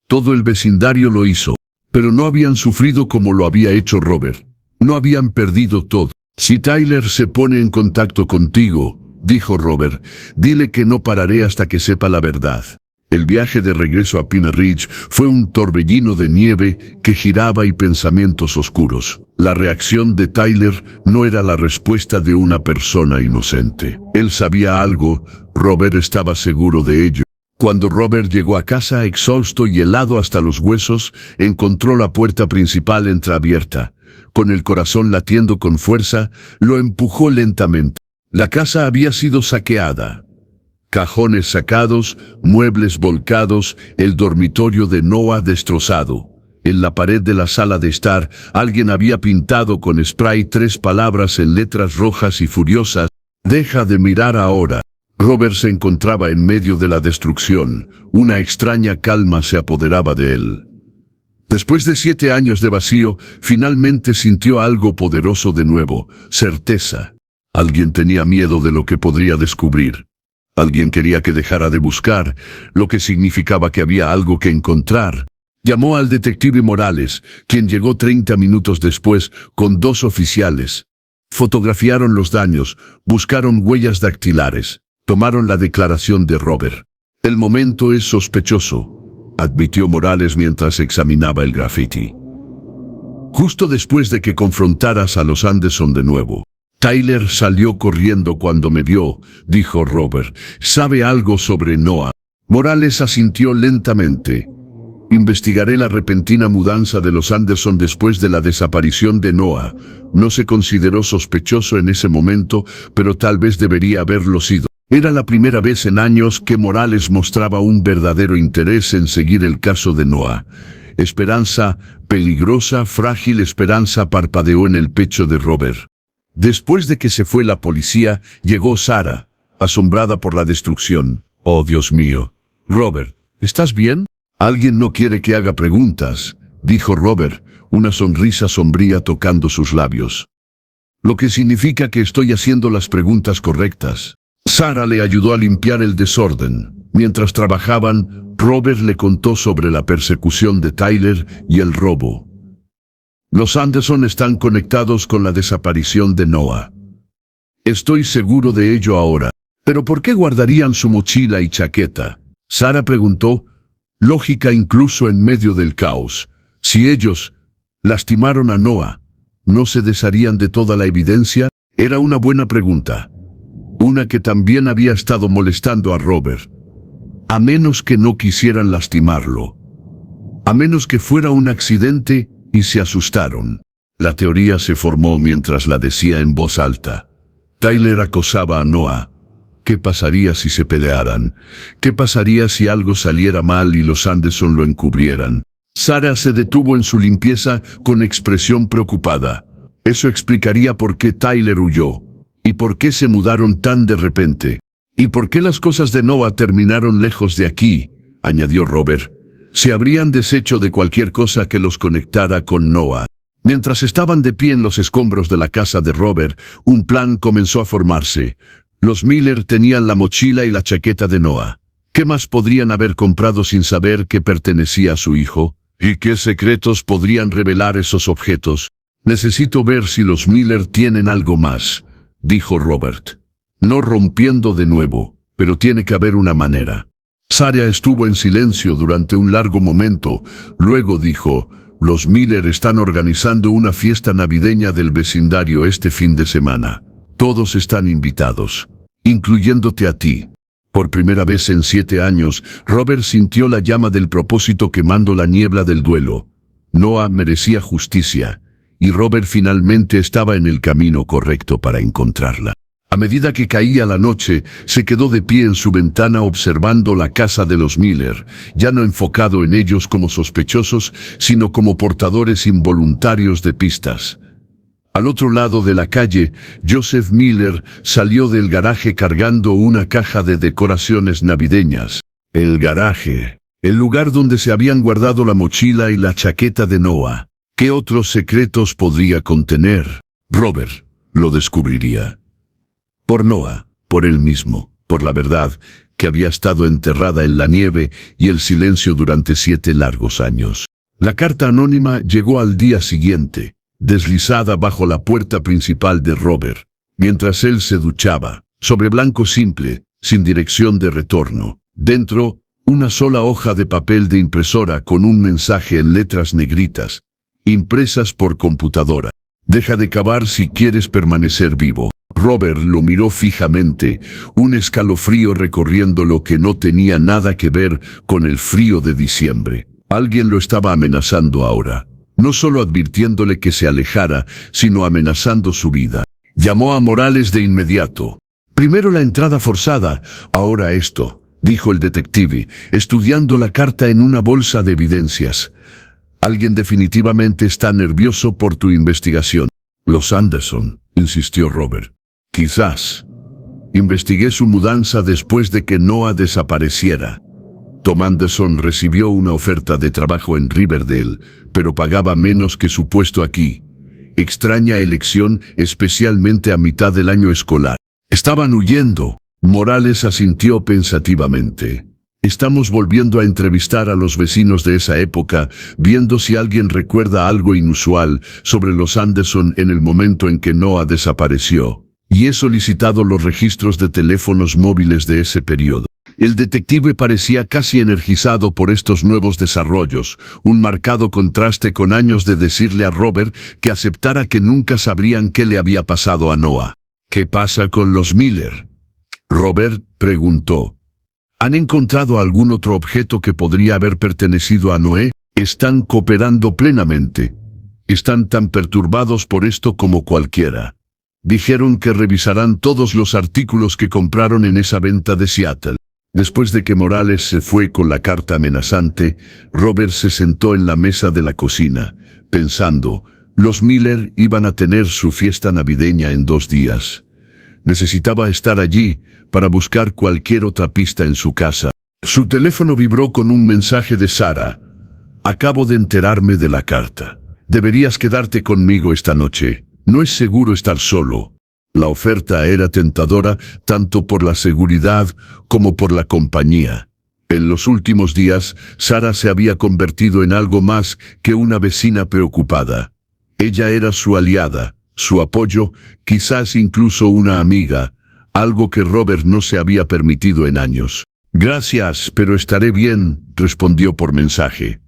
Todo el vecindario lo hizo, pero no habían sufrido como lo había hecho Robert. No habían perdido todo. Si Tyler se pone en contacto contigo, dijo Robert, dile que no pararé hasta que sepa la verdad. El viaje de regreso a Pine Ridge fue un torbellino de nieve que giraba y pensamientos oscuros. La reacción de Tyler no era la respuesta de una persona inocente. Él sabía algo, Robert estaba seguro de ello. Cuando Robert llegó a casa exhausto y helado hasta los huesos, encontró la puerta principal entreabierta. Con el corazón latiendo con fuerza, lo empujó lentamente. La casa había sido saqueada. Cajones sacados, muebles volcados, el dormitorio de Noah destrozado. En la pared de la sala de estar, alguien había pintado con spray 3 palabras en letras rojas y furiosas. «Deja de mirar ahora». Robert se encontraba en medio de la destrucción. Una extraña calma se apoderaba de él. Después de 7 años de vacío, finalmente sintió algo poderoso de nuevo, certeza. Alguien tenía miedo de lo que podría descubrir. Alguien quería que dejara de buscar, lo que significaba que había algo que encontrar. Llamó al detective Morales, quien llegó 30 minutos después con 2 oficiales. Fotografiaron los daños, buscaron huellas dactilares, tomaron la declaración de Robert. «El momento es sospechoso», admitió Morales mientras examinaba el graffiti. «Justo después de que confrontaras a los Anderson de nuevo». «Tyler salió corriendo cuando me vio», dijo Robert. «¿Sabe algo sobre Noah?». Morales asintió lentamente. «Investigaré la repentina mudanza de los Anderson después de la desaparición de Noah. No se consideró sospechoso en ese momento, pero tal vez debería haberlo sido». Era la primera vez en años que Morales mostraba un verdadero interés en seguir el caso de Noah. Esperanza, peligrosa, frágil esperanza parpadeó en el pecho de Robert. Después de que se fue la policía, llegó Sarah, asombrada por la destrucción. «Oh, Dios mío. Robert, ¿estás bien?». «Alguien no quiere que haga preguntas», dijo Robert, una sonrisa sombría tocando sus labios. «Lo que significa que estoy haciendo las preguntas correctas». Sarah le ayudó a limpiar el desorden. Mientras trabajaban, Robert le contó sobre la persecución de Tyler y el robo. «Los Anderson están conectados con la desaparición de Noah. Estoy seguro de ello ahora». «¿Pero por qué guardarían su mochila y chaqueta?», Sarah preguntó, lógica incluso en medio del caos. «Si ellos lastimaron a Noah, ¿no se desharían de toda la evidencia?». Era una buena pregunta. Una que también había estado molestando a Robert. A menos que no quisieran lastimarlo. A menos que fuera un accidente y se asustaron. La teoría se formó mientras la decía en voz alta. Tyler acosaba a Noah. ¿Qué pasaría si se pelearan? ¿Qué pasaría si algo saliera mal y los Anderson lo encubrieran? Sara se detuvo en su limpieza con expresión preocupada. Eso explicaría por qué Tyler huyó, y por qué se mudaron tan de repente, y por qué las cosas de Noah terminaron lejos de aquí, añadió Robert. Se habrían deshecho de cualquier cosa que los conectara con Noah. Mientras estaban de pie en los escombros de la casa de Robert, un plan comenzó a formarse. Los Miller tenían la mochila y la chaqueta de Noah. ¿Qué más podrían haber comprado sin saber que pertenecía a su hijo? ¿Y qué secretos podrían revelar esos objetos? Necesito ver si los Miller tienen algo más, dijo Robert. No rompiendo de nuevo, pero tiene que haber una manera. Sara estuvo en silencio durante un largo momento, luego dijo: los Miller están organizando una fiesta navideña del vecindario este fin de semana. Todos están invitados, incluyéndote a ti. Por primera vez en 7 años, Robert sintió la llama del propósito quemando la niebla del duelo. Noah merecía justicia, y Robert finalmente estaba en el camino correcto para encontrarla. A medida que caía la noche, se quedó de pie en su ventana observando la casa de los Miller, ya no enfocado en ellos como sospechosos, sino como portadores involuntarios de pistas. Al otro lado de la calle, Joseph Miller salió del garaje cargando una caja de decoraciones navideñas. El garaje, el lugar donde se habían guardado la mochila y la chaqueta de Noah. ¿Qué otros secretos podría contener? Robert lo descubriría. Por Noah, por él mismo, por la verdad, que había estado enterrada en la nieve y el silencio durante 7 largos años. La carta anónima llegó al día siguiente, deslizada bajo la puerta principal de Robert, mientras él se duchaba, sobre blanco simple, sin dirección de retorno. Dentro, una sola hoja de papel de impresora con un mensaje en letras negritas, impresas por computadora. Deja de cavar si quieres permanecer vivo. Robert lo miró fijamente, un escalofrío recorriendo lo que no tenía nada que ver con el frío de diciembre. Alguien lo estaba amenazando ahora. No solo advirtiéndole que se alejara, sino amenazando su vida. Llamó a Morales de inmediato. Primero la entrada forzada, ahora esto, dijo el detective, estudiando la carta en una bolsa de evidencias. Alguien definitivamente está nervioso por tu investigación. Los Anderson, insistió Robert. Quizás. Investigué su mudanza después de que Noah desapareciera. Tom Anderson recibió una oferta de trabajo en Riverdale, pero pagaba menos que su puesto aquí. Extraña elección, especialmente a mitad del año escolar. Estaban huyendo. Morales asintió pensativamente. Estamos volviendo a entrevistar a los vecinos de esa época, viendo si alguien recuerda algo inusual sobre los Anderson en el momento en que Noah desapareció. Y he solicitado los registros de teléfonos móviles de ese periodo. El detective parecía casi energizado por estos nuevos desarrollos, un marcado contraste con años de decirle a Robert que aceptara que nunca sabrían qué le había pasado a Noah. ¿Qué pasa con los Miller? Robert preguntó. ¿Han encontrado algún otro objeto que podría haber pertenecido a Noé? Están cooperando plenamente. Están tan perturbados por esto como cualquiera. Dijeron que revisarán todos los artículos que compraron en esa venta de Seattle. Después de que Morales se fue con la carta amenazante, Robert se sentó en la mesa de la cocina, pensando, los Miller iban a tener su fiesta navideña en 2 días. Necesitaba estar allí para buscar cualquier otra pista en su casa. Su teléfono vibró con un mensaje de Sara. Acabo de enterarme de la carta. Deberías quedarte conmigo esta noche. No es seguro estar solo. La oferta era tentadora tanto por la seguridad como por la compañía. En los últimos días, Sara se había convertido en algo más que una vecina preocupada. Ella era su aliada, su apoyo, quizás incluso una amiga, algo que Robert no se había permitido en años. Gracias, pero estaré bien, respondió por mensaje.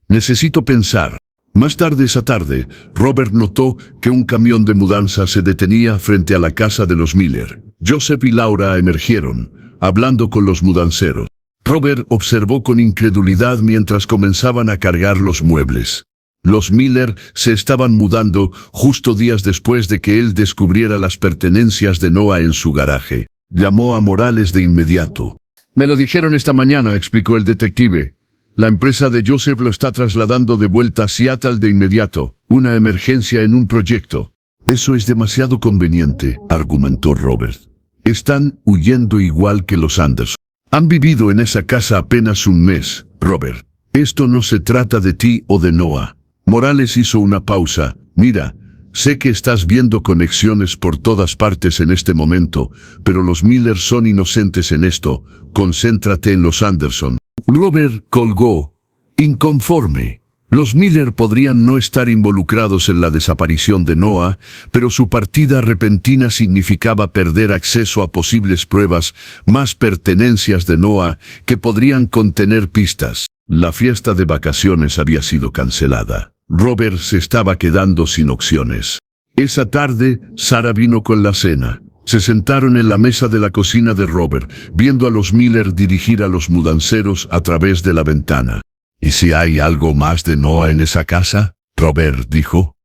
Necesito pensar. Más tarde esa tarde, Robert notó que un camión de mudanza se detenía frente a la casa de los Miller. Joseph y Laura emergieron, hablando con los mudanceros. Robert observó con incredulidad mientras comenzaban a cargar los muebles. Los Miller se estaban mudando justo días después de que él descubriera las pertenencias de Noah en su garaje. Llamó a Morales de inmediato. Me lo dijeron esta mañana, explicó el detective. La empresa de Joseph lo está trasladando de vuelta a Seattle de inmediato. Una emergencia en un proyecto. Eso es demasiado conveniente, argumentó Robert. Están huyendo igual que los Anderson. Han vivido en esa casa apenas un mes, Robert. Esto no se trata de ti o de Noah. Morales hizo una pausa. Mira, sé que estás viendo conexiones por todas partes en este momento, pero los Miller son inocentes en esto. Concéntrate en los Anderson. Robert colgó, inconforme. Los Miller podrían no estar involucrados en la desaparición de Noah, pero su partida repentina significaba perder acceso a posibles pruebas, más pertenencias de Noah, que podrían contener pistas. La fiesta de vacaciones había sido cancelada. Robert se estaba quedando sin opciones. Esa tarde, Sarah vino con la cena. Se sentaron en la mesa de la cocina de Robert, viendo a los Miller dirigir a los mudanceros a través de la ventana. ¿Y si hay algo más de Noah en esa casa? Robert dijo.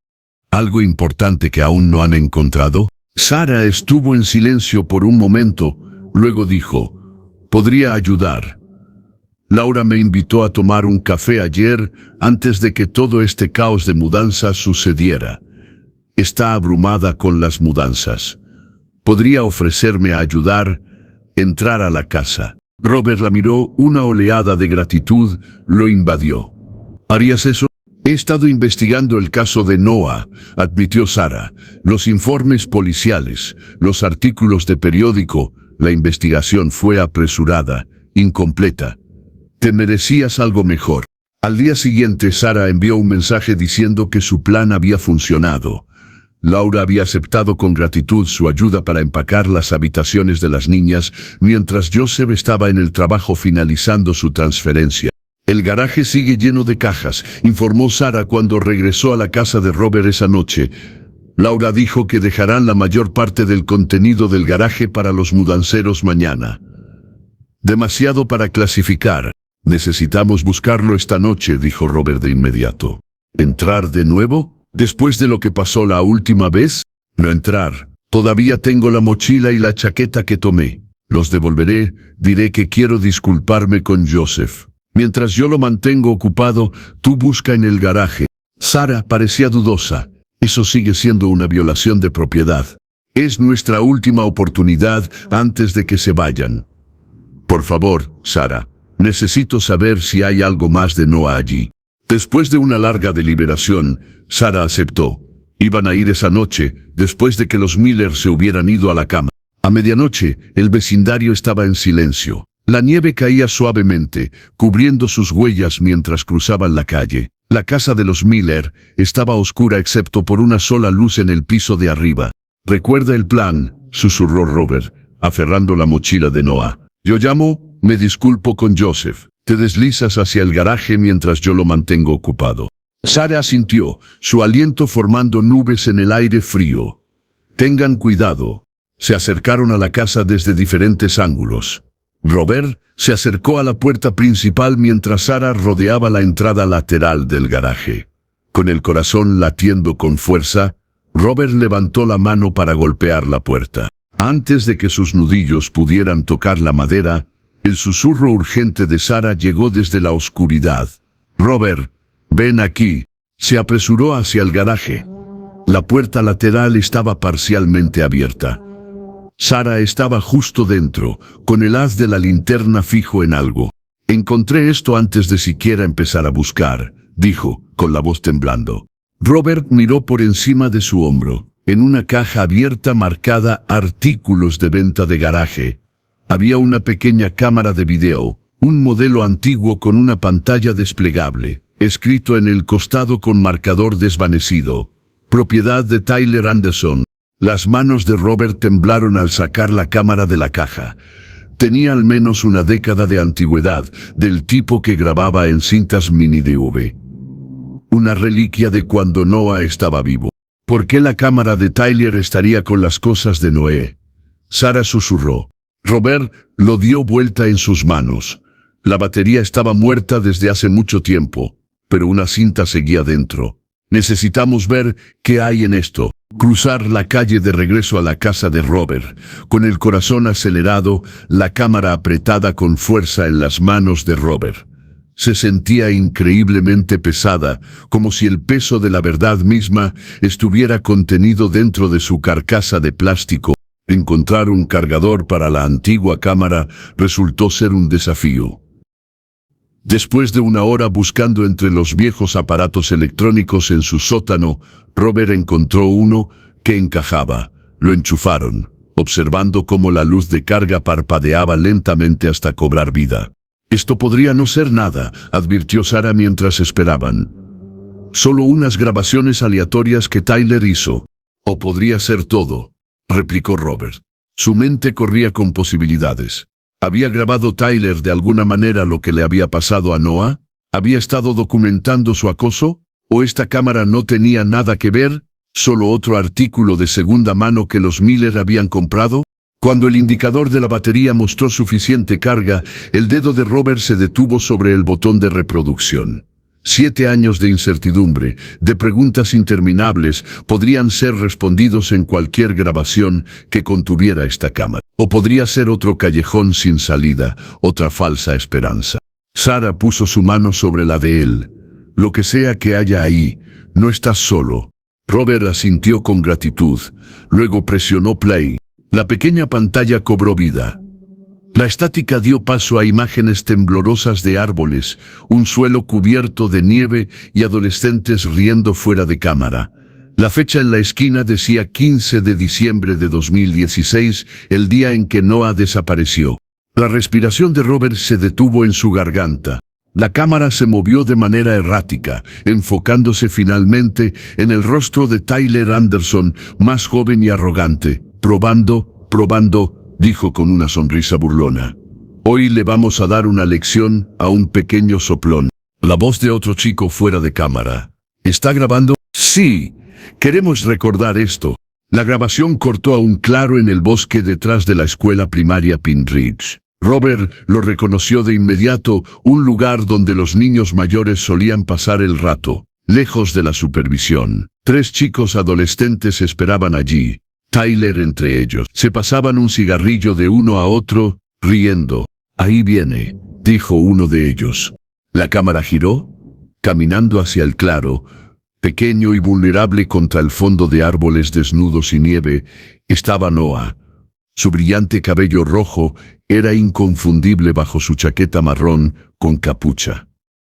¿Algo importante que aún no han encontrado? Sarah estuvo en silencio por un momento, luego dijo, podría ayudar. Laura me invitó a tomar un café ayer antes de que todo este caos de mudanzas sucediera. Está abrumada con las mudanzas. Podría ofrecerme a ayudar, entrar a la casa. Robert la miró, una oleada de gratitud lo invadió. ¿Harías eso? He estado investigando el caso de Noah, admitió Sarah. Los informes policiales, los artículos de periódico, la investigación fue apresurada, incompleta. Te merecías algo mejor. Al día siguiente, Sarah envió un mensaje diciendo que su plan había funcionado. Laura había aceptado con gratitud su ayuda para empacar las habitaciones de las niñas, mientras Joseph estaba en el trabajo finalizando su transferencia. El garaje sigue lleno de cajas, informó Sarah cuando regresó a la casa de Robert esa noche. Laura dijo que dejarán la mayor parte del contenido del garaje para los mudanceros mañana. Demasiado para clasificar. Necesitamos buscarlo esta noche, dijo Robert de inmediato. ¿Entrar de nuevo? ¿Después de lo que pasó la última vez? No entrar. Todavía tengo la mochila y la chaqueta que tomé. Los devolveré, diré que quiero disculparme con Joseph. Mientras yo lo mantengo ocupado, tú busca en el garaje. Sarah parecía dudosa. Eso sigue siendo una violación de propiedad. Es nuestra última oportunidad antes de que se vayan. Por favor, Sarah, necesito saber si hay algo más de Noah allí. Después de una larga deliberación, Sarah aceptó. Iban a ir esa noche, después de que los Miller se hubieran ido a la cama. A medianoche, el vecindario estaba en silencio. La nieve caía suavemente, cubriendo sus huellas mientras cruzaban la calle. La casa de los Miller estaba oscura excepto por una sola luz en el piso de arriba. «Recuerda el plan», susurró Robert, aferrando la mochila de Noah. «Yo me disculpo con Joseph. Te deslizas hacia el garaje mientras yo lo mantengo ocupado». Sarah asintió, su aliento formando nubes en el aire frío. «Tengan cuidado». Se acercaron a la casa desde diferentes ángulos. Robert se acercó a la puerta principal mientras Sarah rodeaba la entrada lateral del garaje. Con el corazón latiendo con fuerza, Robert levantó la mano para golpear la puerta. Antes de que sus nudillos pudieran tocar la madera, el susurro urgente de Sarah llegó desde la oscuridad. «Robert, ven aquí». Se apresuró hacia el garaje. La puerta lateral estaba parcialmente abierta. Sarah estaba justo dentro, con el haz de la linterna fijo en algo. «Encontré esto antes de siquiera empezar a buscar», dijo, con la voz temblando. Robert miró por encima de su hombro. En una caja abierta marcada «Artículos de venta de garaje» había una pequeña cámara de video, un modelo antiguo con una pantalla desplegable, escrito en el costado con marcador desvanecido. «Propiedad de Tyler Anderson». Las manos de Robert temblaron al sacar la cámara de la caja. Tenía al menos una década de antigüedad, del tipo que grababa en cintas mini DV. Una reliquia de cuando Noah estaba vivo. ¿Por qué la cámara de Tyler estaría con las cosas de Noé? Sarah susurró. Robert lo dio vuelta en sus manos. La batería estaba muerta desde hace mucho tiempo, pero una cinta seguía dentro. «Necesitamos ver qué hay en esto». Cruzar la calle de regreso a la casa de Robert, con el corazón acelerado, la cámara apretada con fuerza en las manos de Robert. Se sentía increíblemente pesada, como si el peso de la verdad misma estuviera contenido dentro de su carcasa de plástico. Encontrar un cargador para la antigua cámara resultó ser un desafío. Después de una hora buscando entre los viejos aparatos electrónicos en su sótano, Robert encontró uno que encajaba. Lo enchufaron, observando cómo la luz de carga parpadeaba lentamente hasta cobrar vida. Esto podría no ser nada, advirtió Sarah mientras esperaban. Solo unas grabaciones aleatorias que Tyler hizo. O podría ser todo, replicó Robert. Su mente corría con posibilidades. ¿Había grabado Tyler de alguna manera lo que le había pasado a Noah? ¿Había estado documentando su acoso? ¿O esta cámara no tenía nada que ver? ¿Solo otro artículo de segunda mano que los Miller habían comprado? Cuando el indicador de la batería mostró suficiente carga, el dedo de Robert se detuvo sobre el botón de reproducción. 7 años de incertidumbre, de preguntas interminables, podrían ser respondidos en cualquier grabación que contuviera esta cámara. O podría ser otro callejón sin salida, otra falsa esperanza. Sarah puso su mano sobre la de él. Lo que sea que haya ahí, no estás solo. Robert asintió con gratitud. Luego presionó play. La pequeña pantalla cobró vida. La estática dio paso a imágenes temblorosas de árboles, un suelo cubierto de nieve y adolescentes riendo fuera de cámara. La fecha en la esquina decía 15 de diciembre de 2016, el día en que Noah desapareció. La respiración de Robert se detuvo en su garganta. La cámara se movió de manera errática, enfocándose finalmente en el rostro de Tyler Anderson, más joven y arrogante. Probando, dijo con una sonrisa burlona. Hoy le vamos a dar una lección a un pequeño soplón. La voz de otro chico fuera de cámara. ¿Está grabando? Sí, queremos recordar esto. La grabación cortó a un claro en el bosque detrás de la escuela primaria Pine Ridge. Robert lo reconoció de inmediato, un lugar donde los niños mayores solían pasar el rato, lejos de la supervisión. 3 chicos adolescentes esperaban allí. Tyler entre ellos. Se pasaban un cigarrillo de uno a otro, riendo. Ahí viene, dijo uno de ellos. La cámara giró, caminando hacia el claro, pequeño y vulnerable contra el fondo de árboles desnudos y nieve, estaba Noah. Su brillante cabello rojo era inconfundible bajo su chaqueta marrón con capucha.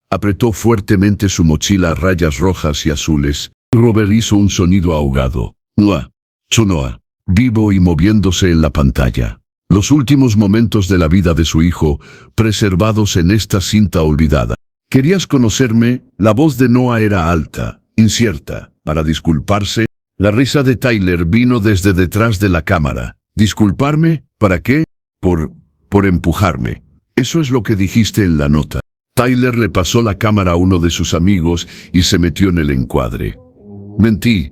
Apretó fuertemente su mochila a rayas rojas y azules. Robert hizo un sonido ahogado. Noah. Noah, vivo y moviéndose en la pantalla. Los últimos momentos de la vida de su hijo, preservados en esta cinta olvidada. ¿Querías conocerme? La voz de Noah era alta, incierta. Para disculparse, la risa de Tyler vino desde detrás de la cámara. ¿Disculparme? ¿Para qué? Por empujarme. Eso es lo que dijiste en la nota. Tyler le pasó la cámara a uno de sus amigos y se metió en el encuadre. Mentí.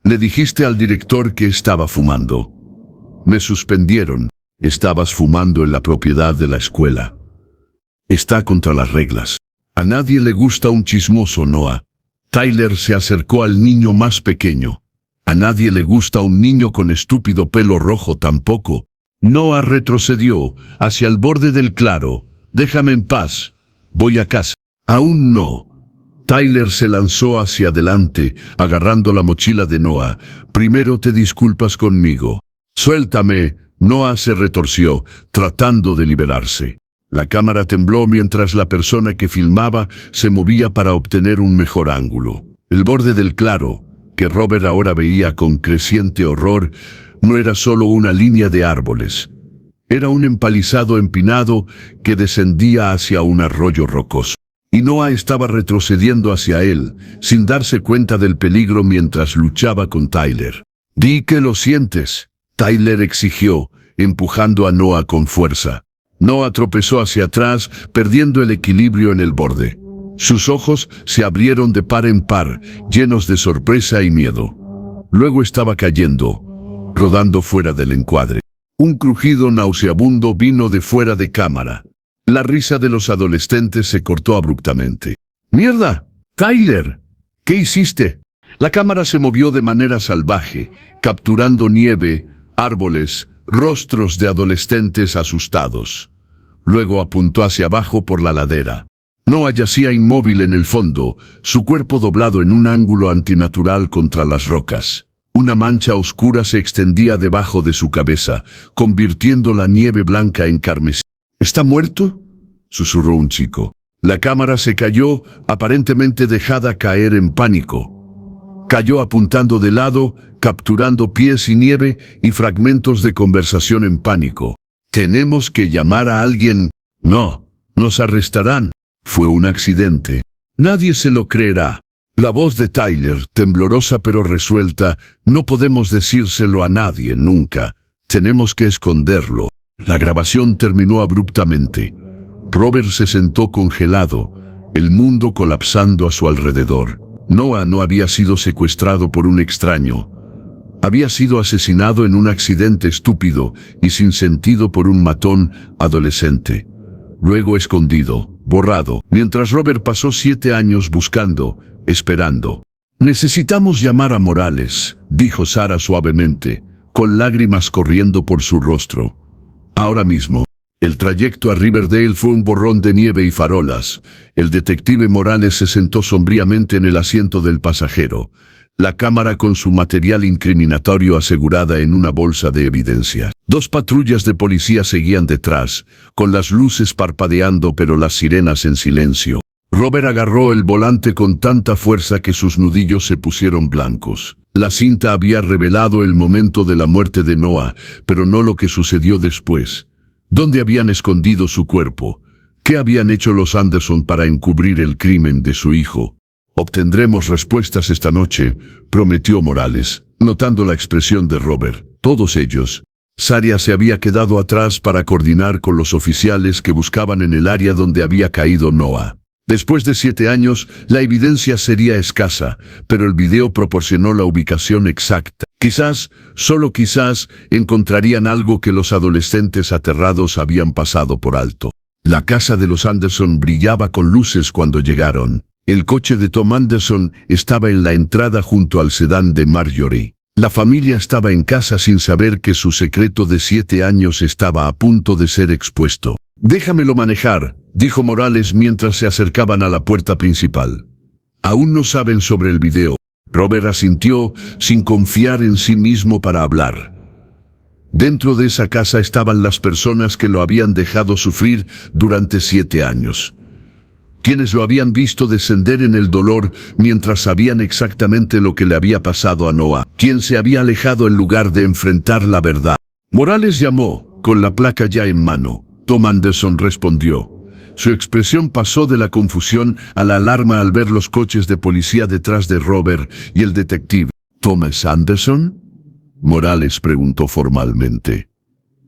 Le dijiste al director que estaba fumando. Me suspendieron. Estabas fumando en la propiedad de la escuela. Está contra las reglas. A nadie le gusta un chismoso, Noah. Tyler se acercó al niño más pequeño. A nadie le gusta un niño con estúpido pelo rojo tampoco. Noah retrocedió hacia el borde del claro. Déjame en paz. Voy a casa. Aún no. Tyler se lanzó hacia adelante, agarrando la mochila de Noah. Primero te disculpas conmigo. Suéltame. Noah se retorció, tratando de liberarse. La cámara tembló mientras la persona que filmaba se movía para obtener un mejor ángulo. El borde del claro, que Robert ahora veía con creciente horror, no era solo una línea de árboles. Era un empalizado empinado que descendía hacia un arroyo rocoso. Y Noah estaba retrocediendo hacia él, sin darse cuenta del peligro mientras luchaba con Tyler. «Di que lo sientes», Tyler exigió, empujando a Noah con fuerza. Noah tropezó hacia atrás, perdiendo el equilibrio en el borde. Sus ojos se abrieron de par en par, llenos de sorpresa y miedo. Luego estaba cayendo, rodando fuera del encuadre. Un crujido nauseabundo vino de fuera de cámara. La risa de los adolescentes se cortó abruptamente. ¡Mierda! ¡Tyler! ¿Qué hiciste? La cámara se movió de manera salvaje, capturando nieve, árboles, rostros de adolescentes asustados. Luego apuntó hacia abajo por la ladera. Noah yacía inmóvil en el fondo, su cuerpo doblado en un ángulo antinatural contra las rocas. Una mancha oscura se extendía debajo de su cabeza, convirtiendo la nieve blanca en carmesí. ¿Está muerto?, susurró un chico. La cámara se cayó, aparentemente dejada caer en pánico. Cayó apuntando de lado, capturando pies y nieve y fragmentos de conversación en pánico. «Tenemos que llamar a alguien». «No, nos arrestarán. Fue un accidente». «Nadie se lo creerá». La voz de Tyler, temblorosa pero resuelta: «No podemos decírselo a nadie, nunca. Tenemos que esconderlo». La grabación terminó abruptamente. Robert se sentó congelado, el mundo colapsando a su alrededor. Noah no había sido secuestrado por un extraño. Había sido asesinado en un accidente estúpido y sin sentido por un matón adolescente. Luego escondido, borrado, mientras Robert pasó 7 años buscando, esperando. «Necesitamos llamar a Morales», dijo Sarah suavemente, con lágrimas corriendo por su rostro. «Ahora mismo». El trayecto a Riverdale fue un borrón de nieve y farolas. El detective Morales se sentó sombríamente en el asiento del pasajero, la cámara con su material incriminatorio asegurada en una bolsa de evidencia. 2 patrullas de policía seguían detrás, con las luces parpadeando pero las sirenas en silencio. Robert agarró el volante con tanta fuerza que sus nudillos se pusieron blancos. La cinta había revelado el momento de la muerte de Noah, pero no lo que sucedió después. ¿Dónde habían escondido su cuerpo? ¿Qué habían hecho los Anderson para encubrir el crimen de su hijo? «Obtendremos respuestas esta noche», prometió Morales, notando la expresión de Robert. Todos ellos. Sarah se había quedado atrás para coordinar con los oficiales que buscaban en el área donde había caído Noah. Después de 7 años, la evidencia sería escasa, pero el video proporcionó la ubicación exacta. Quizás, solo quizás, encontrarían algo que los adolescentes aterrados habían pasado por alto. La casa de los Anderson brillaba con luces cuando llegaron. El coche de Tom Anderson estaba en la entrada junto al sedán de Marjorie. La familia estaba en casa sin saber que su secreto de 7 años estaba a punto de ser expuesto. «Déjamelo manejar», dijo Morales mientras se acercaban a la puerta principal. «Aún no saben sobre el video». Robert asintió, sin confiar en sí mismo para hablar. Dentro de esa casa estaban las personas que lo habían dejado sufrir durante 7 años. Quienes lo habían visto descender en el dolor mientras sabían exactamente lo que le había pasado a Noah. Quien se había alejado en lugar de enfrentar la verdad. Morales llamó, con la placa ya en mano. Tom Anderson respondió. Su expresión pasó de la confusión a la alarma al ver los coches de policía detrás de Robert y el detective. «¿Thomas Anderson?», Morales preguntó formalmente.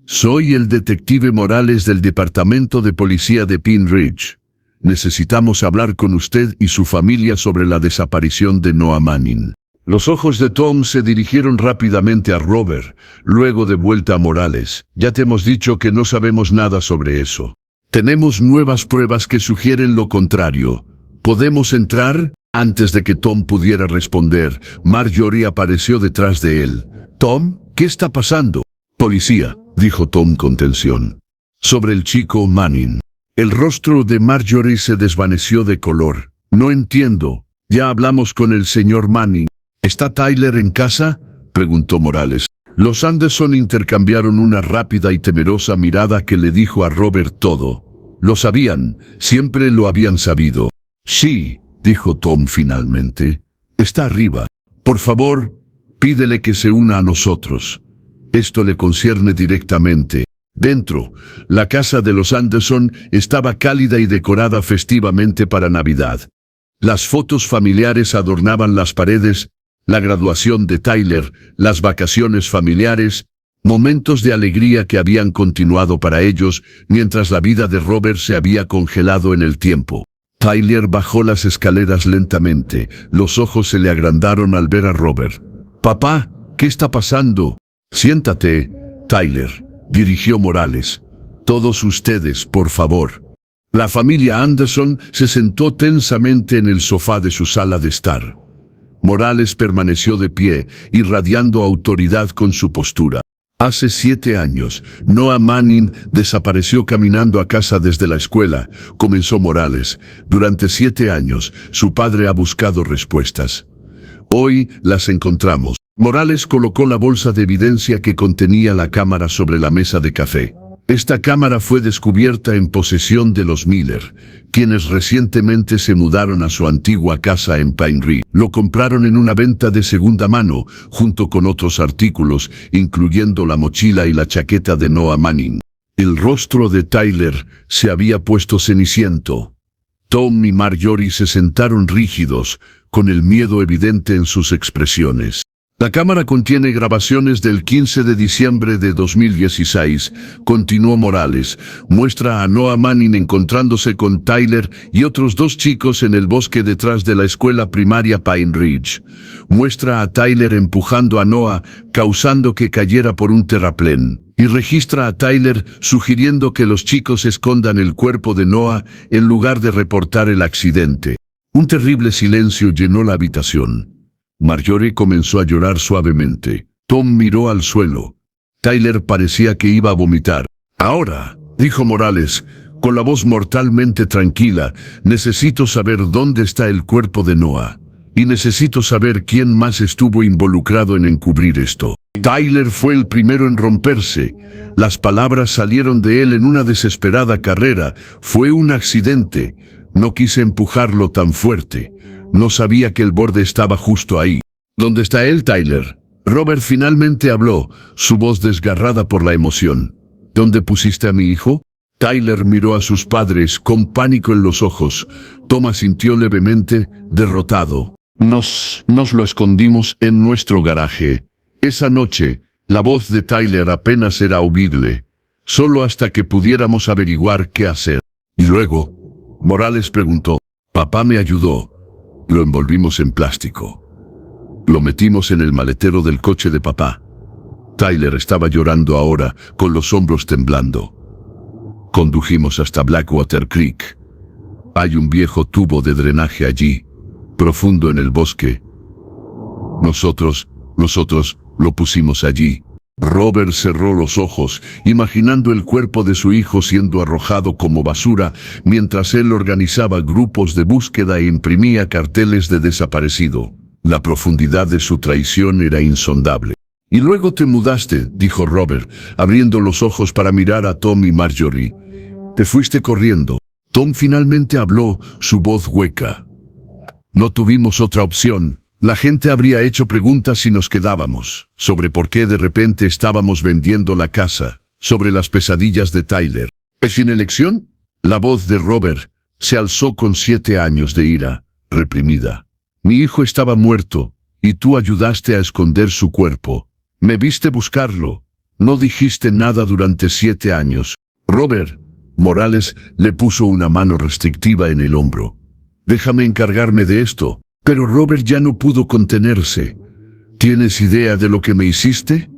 «Soy el detective Morales del Departamento de Policía de Pine Ridge. Necesitamos hablar con usted y su familia sobre la desaparición de Noah Manning». Los ojos de Tom se dirigieron rápidamente a Robert, luego de vuelta a Morales. «Ya te hemos dicho que no sabemos nada sobre eso. Tenemos nuevas pruebas que sugieren lo contrario. ¿Podemos entrar?» Antes de que Tom pudiera responder, Marjorie apareció detrás de él. «Tom, ¿qué está pasando?» «Policía», dijo Tom con tensión. «Sobre el chico Manning». El rostro de Marjorie se desvaneció de color. «No entiendo. Ya hablamos con el señor Manning». «¿Está Tyler en casa?», preguntó Morales. Los Anderson intercambiaron una rápida y temerosa mirada que le dijo a Robert todo. Lo sabían, siempre lo habían sabido. «Sí», dijo Tom finalmente. «Está arriba. Por favor, pídele que se una a nosotros. Esto le concierne directamente». Dentro, la casa de los Anderson estaba cálida y decorada festivamente para Navidad. Las fotos familiares adornaban las paredes, la graduación de Tyler, las vacaciones familiares, momentos de alegría que habían continuado para ellos mientras la vida de Robert se había congelado en el tiempo. Tyler bajó las escaleras lentamente, los ojos se le agrandaron al ver a Robert. «Papá, ¿qué está pasando?» «Siéntate, Tyler», dirigió Morales. «Todos ustedes, por favor». La familia Anderson se sentó tensamente en el sofá de su sala de estar. Morales permaneció de pie, irradiando autoridad con su postura. Hace 7 años, Noah Manning desapareció caminando a casa desde la escuela, comenzó Morales. Durante 7 años, su padre ha buscado respuestas. Hoy las encontramos. Morales colocó la bolsa de evidencia que contenía la cámara sobre la mesa de café. Esta cámara fue descubierta en posesión de los Miller, quienes recientemente se mudaron a su antigua casa en Pine Ridge. Lo compraron en una venta de segunda mano, junto con otros artículos, incluyendo la mochila y la chaqueta de Noah Manning. El rostro de Tyler se había puesto ceniciento. Tom y Marjorie se sentaron rígidos, con el miedo evidente en sus expresiones. La cámara contiene grabaciones del 15 de diciembre de 2016, continuó Morales. Muestra a Noah Manning encontrándose con Tyler y otros 2 chicos en el bosque detrás de la escuela primaria Pine Ridge. Muestra a Tyler empujando a Noah, causando que cayera por un terraplén. Y registra a Tyler sugiriendo que los chicos escondan el cuerpo de Noah en lugar de reportar el accidente. Un terrible silencio llenó la habitación. Marjorie comenzó a llorar suavemente. Tom miró al suelo. Tyler parecía que iba a vomitar. Ahora, dijo Morales, con la voz mortalmente tranquila, necesito saber dónde está el cuerpo de Noah. Y necesito saber quién más estuvo involucrado en encubrir esto. Tyler fue el primero en romperse. Las palabras salieron de él en una desesperada carrera. Fue un accidente. No quise empujarlo tan fuerte. No sabía que el borde estaba justo ahí. ¿Dónde está él, Tyler? Robert finalmente habló, su voz desgarrada por la emoción. ¿Dónde pusiste a mi hijo? Tyler miró a sus padres con pánico en los ojos. Tom sintió levemente, derrotado. Nos lo escondimos en nuestro garaje. Esa noche, la voz de Tyler apenas era audible, solo hasta que pudiéramos averiguar qué hacer. Y luego, Morales preguntó, papá me ayudó. Lo envolvimos en plástico. Lo metimos en el maletero del coche de papá. Tyler estaba llorando ahora, con los hombros temblando. Condujimos hasta Blackwater Creek. Hay un viejo tubo de drenaje allí, profundo en el bosque. Nosotros lo pusimos allí. Robert cerró los ojos, imaginando el cuerpo de su hijo siendo arrojado como basura, mientras él organizaba grupos de búsqueda e imprimía carteles de desaparecido. La profundidad de su traición era insondable. Y luego te mudaste, dijo Robert, abriendo los ojos para mirar a Tom y Marjorie. Te fuiste corriendo. Tom finalmente habló, su voz hueca. No tuvimos otra opción. La gente habría hecho preguntas si nos quedábamos, sobre por qué de repente estábamos vendiendo la casa, sobre las pesadillas de Tyler. ¿Es sin elección? La voz de Robert se alzó con 7 años de ira, reprimida. Mi hijo estaba muerto, y tú ayudaste a esconder su cuerpo. Me viste buscarlo. No dijiste nada durante 7 años. Robert, Morales le puso una mano restrictiva en el hombro. Déjame encargarme de esto. Pero Robert ya no pudo contenerse. ¿Tienes idea de lo que me hiciste?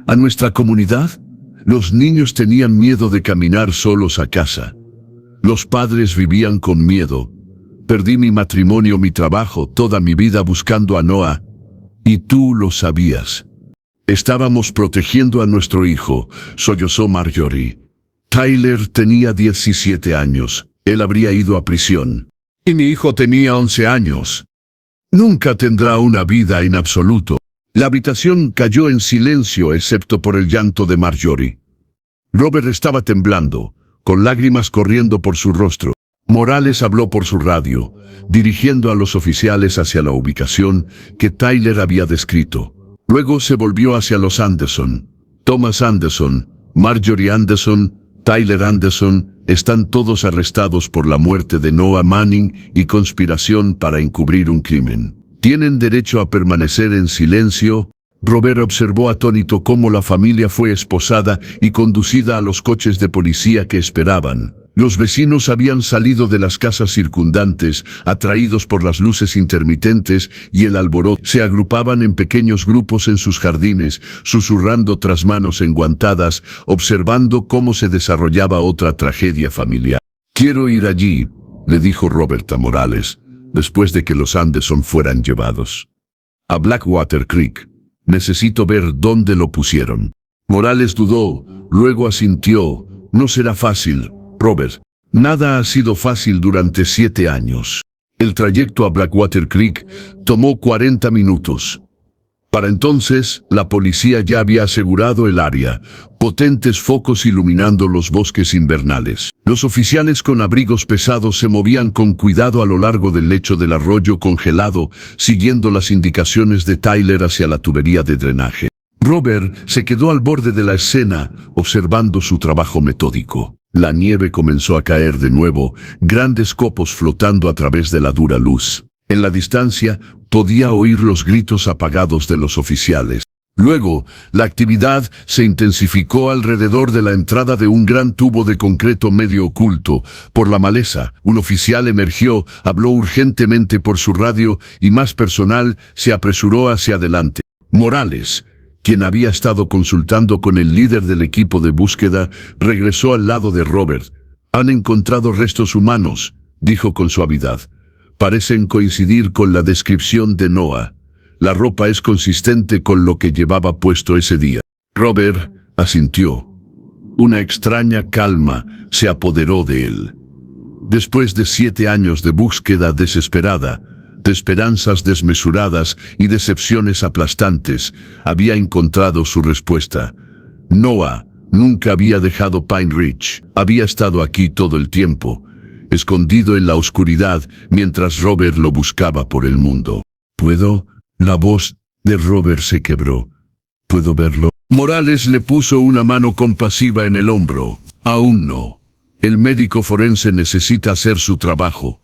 ¿A nuestra comunidad? Los niños tenían miedo de caminar solos a casa. Los padres vivían con miedo. Perdí mi matrimonio, mi trabajo, toda mi vida buscando a Noah. Y tú lo sabías. Estábamos protegiendo a nuestro hijo, sollozó Marjorie. Tyler tenía 17 años. Él habría ido a prisión. Y mi hijo tenía 11 años. Nunca tendrá una vida en absoluto. La habitación cayó en silencio excepto por el llanto de Marjorie. Robert estaba temblando, con lágrimas corriendo por su rostro. Morales habló por su radio, dirigiendo a los oficiales hacia la ubicación que Tyler había descrito. Luego se volvió hacia los Anderson. Thomas Anderson, Marjorie Anderson, Tyler Anderson, están todos arrestados por la muerte de Noah Manning y conspiración para encubrir un crimen. ¿Tienen derecho a permanecer en silencio? Robert observó atónito cómo la familia fue esposada y conducida a los coches de policía que esperaban. Los vecinos habían salido de las casas circundantes, atraídos por las luces intermitentes y el alboroto. Se agrupaban en pequeños grupos en sus jardines, susurrando tras manos enguantadas, observando cómo se desarrollaba otra tragedia familiar. Quiero ir allí, le dijo Robert a Morales, después de que los Anderson fueran llevados. A Blackwater Creek. Necesito ver dónde lo pusieron. Morales dudó, luego asintió. No será fácil, Robert. Nada ha sido fácil durante 7 años. El trayecto a Blackwater Creek tomó 40 minutos. Para entonces, la policía ya había asegurado el área, potentes focos iluminando los bosques invernales. Los oficiales con abrigos pesados se movían con cuidado a lo largo del lecho del arroyo congelado, siguiendo las indicaciones de Tyler hacia la tubería de drenaje. Robert se quedó al borde de la escena, observando su trabajo metódico. La nieve comenzó a caer de nuevo, grandes copos flotando a través de la dura luz. En la distancia, podía oír los gritos apagados de los oficiales. Luego, la actividad se intensificó alrededor de la entrada de un gran tubo de concreto medio oculto. Por la maleza, un oficial emergió, habló urgentemente por su radio y más personal se apresuró hacia adelante. Morales, quien había estado consultando con el líder del equipo de búsqueda, regresó al lado de Robert. «Han encontrado restos humanos», dijo con suavidad. «Parecen coincidir con la descripción de Noah. La ropa es consistente con lo que llevaba puesto ese día». Robert asintió. Una extraña calma se apoderó de él. Después de 7 años de búsqueda desesperada, de esperanzas desmesuradas y decepciones aplastantes, había encontrado su respuesta. Noah nunca había dejado Pine Ridge. Había estado aquí todo el tiempo, escondido en la oscuridad, mientras Robert lo buscaba por el mundo. «¿Puedo?» La voz de Robert se quebró. «¿Puedo verlo?» Morales le puso una mano compasiva en el hombro. «Aún no. El médico forense necesita hacer su trabajo.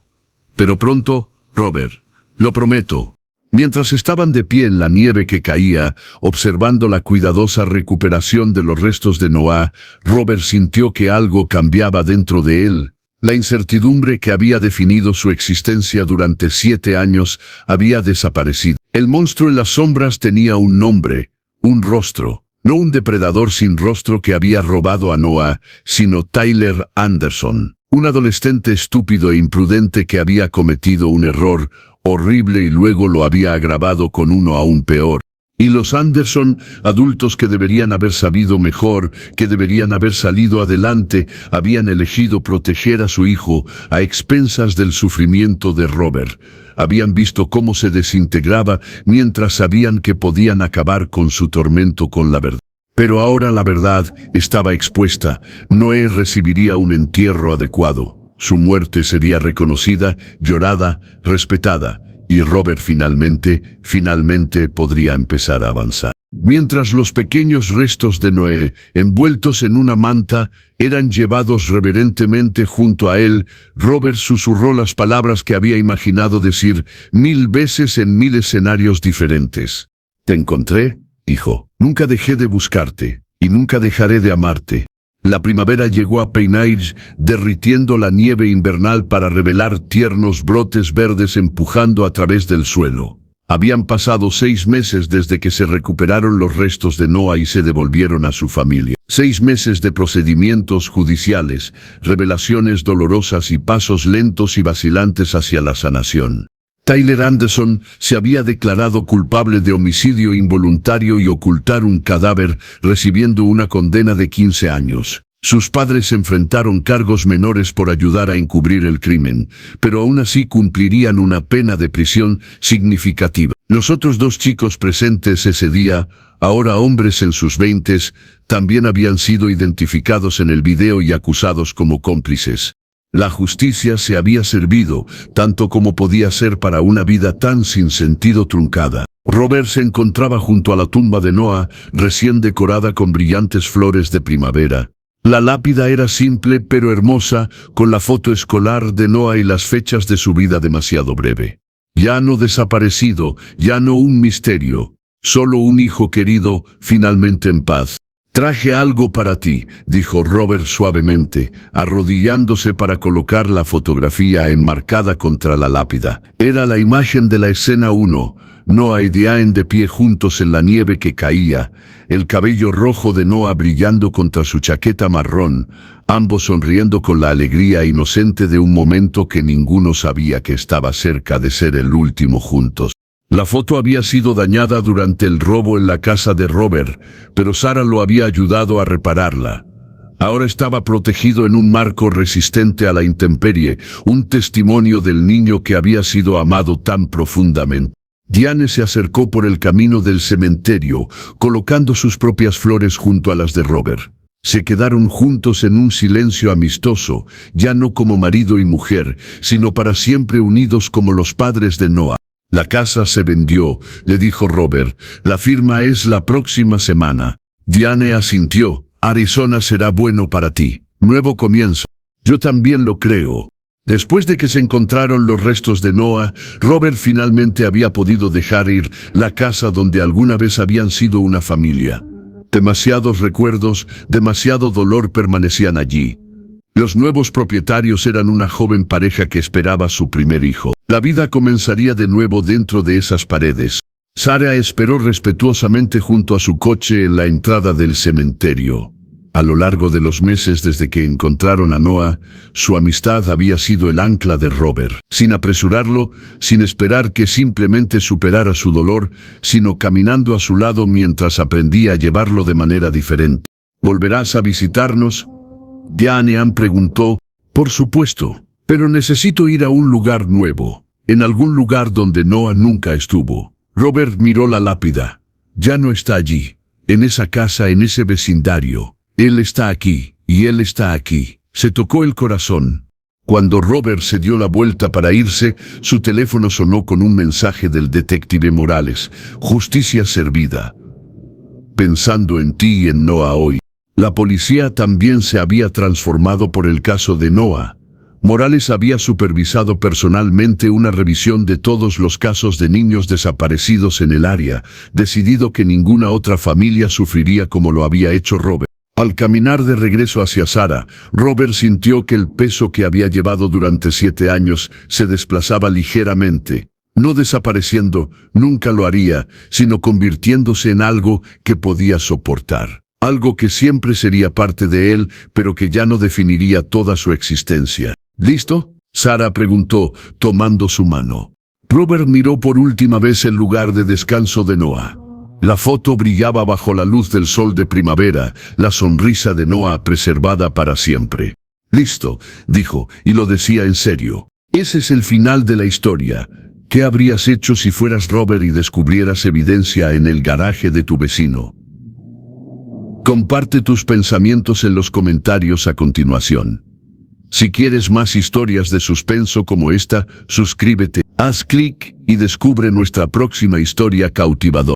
Pero pronto, Robert. Lo prometo». Mientras estaban de pie en la nieve que caía, observando la cuidadosa recuperación de los restos de Noah, Robert sintió que algo cambiaba dentro de él. La incertidumbre que había definido su existencia durante 7 años había desaparecido. El monstruo en las sombras tenía un nombre, un rostro. No un depredador sin rostro que había robado a Noah, sino Tyler Anderson. Un adolescente estúpido e imprudente que había cometido un error horrible y luego lo había agravado con uno aún peor. Y los Anderson, adultos que deberían haber sabido mejor, que deberían haber salido adelante, habían elegido proteger a su hijo a expensas del sufrimiento de Robert. Habían visto cómo se desintegraba mientras sabían que podían acabar con su tormento con la verdad. Pero ahora la verdad estaba expuesta. Noé recibiría un entierro adecuado. Su muerte sería reconocida, llorada, respetada. Y Robert finalmente podría empezar a avanzar. Mientras los pequeños restos de Noé, envueltos en una manta, eran llevados reverentemente junto a él, Robert susurró las palabras que había imaginado decir 1000 veces en 1000 escenarios diferentes. «Te encontré, hijo. Nunca dejé de buscarte, y nunca dejaré de amarte». La primavera llegó a Pine Ridge, derritiendo la nieve invernal para revelar tiernos brotes verdes empujando a través del suelo. Habían pasado 6 meses desde que se recuperaron los restos de Noah y se devolvieron a su familia. 6 meses de procedimientos judiciales, revelaciones dolorosas y pasos lentos y vacilantes hacia la sanación. Tyler Anderson se había declarado culpable de homicidio involuntario y ocultar un cadáver, recibiendo una condena de 15 años. Sus padres enfrentaron cargos menores por ayudar a encubrir el crimen, pero aún así cumplirían una pena de prisión significativa. Los otros 2 chicos presentes ese día, ahora hombres en sus 20s, también habían sido identificados en el video y acusados como cómplices. La justicia se había servido, tanto como podía ser para una vida tan sin sentido truncada. Robert se encontraba junto a la tumba de Noah, recién decorada con brillantes flores de primavera. La lápida era simple pero hermosa, con la foto escolar de Noah y las fechas de su vida demasiado breve. Ya no desaparecido, ya no un misterio, solo un hijo querido, finalmente en paz. «Traje algo para ti», dijo Robert suavemente, arrodillándose para colocar la fotografía enmarcada contra la lápida. Era la imagen de la escena 1, Noah y Diane de pie juntos en la nieve que caía, el cabello rojo de Noah brillando contra su chaqueta marrón, ambos sonriendo con la alegría inocente de un momento que ninguno sabía que estaba cerca de ser el último juntos. La foto había sido dañada durante el robo en la casa de Robert, pero Sara lo había ayudado a repararla. Ahora estaba protegido en un marco resistente a la intemperie, un testimonio del niño que había sido amado tan profundamente. Diane se acercó por el camino del cementerio, colocando sus propias flores junto a las de Robert. Se quedaron juntos en un silencio amistoso, ya no como marido y mujer, sino para siempre unidos como los padres de Noah. La casa se vendió, le dijo Robert. La firma es la próxima semana. Diane asintió. Arizona será bueno para ti. Nuevo comienzo. Yo también lo creo. Después de que se encontraron los restos de Noah, Robert finalmente había podido dejar ir la casa donde alguna vez habían sido una familia. Demasiados recuerdos, demasiado dolor permanecían allí. Los nuevos propietarios eran una joven pareja que esperaba su primer hijo. La vida comenzaría de nuevo dentro de esas paredes. Sara esperó respetuosamente junto a su coche en la entrada del cementerio. A lo largo de los meses desde que encontraron a Noah, su amistad había sido el ancla de Robert. Sin apresurarlo, sin esperar que simplemente superara su dolor, sino caminando a su lado mientras aprendía a llevarlo de manera diferente. ¿Volverás a visitarnos? Diane preguntó. Por supuesto, pero necesito ir a un lugar nuevo, en algún lugar donde Noah nunca estuvo. Robert miró la lápida. Ya no está allí, en esa casa, en ese vecindario. Él está aquí, y él está aquí. Se tocó el corazón. Cuando Robert se dio la vuelta para irse, su teléfono sonó con un mensaje del detective Morales. Justicia servida. Pensando en ti y en Noah hoy. La policía también se había transformado por el caso de Noah. Morales había supervisado personalmente una revisión de todos los casos de niños desaparecidos en el área, decidido que ninguna otra familia sufriría como lo había hecho Robert. Al caminar de regreso hacia Sara, Robert sintió que el peso que había llevado durante 7 años se desplazaba ligeramente, no desapareciendo, nunca lo haría, sino convirtiéndose en algo que podía soportar. Algo que siempre sería parte de él, pero que ya no definiría toda su existencia. ¿Listo?, Sara preguntó, tomando su mano. Robert miró por última vez el lugar de descanso de Noah. La foto brillaba bajo la luz del sol de primavera, la sonrisa de Noah preservada para siempre. Listo, dijo, y lo decía en serio. Ese es el final de la historia. ¿Qué habrías hecho si fueras Robert y descubrieras evidencia en el garaje de tu vecino? Comparte tus pensamientos en los comentarios a continuación. Si quieres más historias de suspenso como esta, suscríbete, haz clic y descubre nuestra próxima historia cautivadora.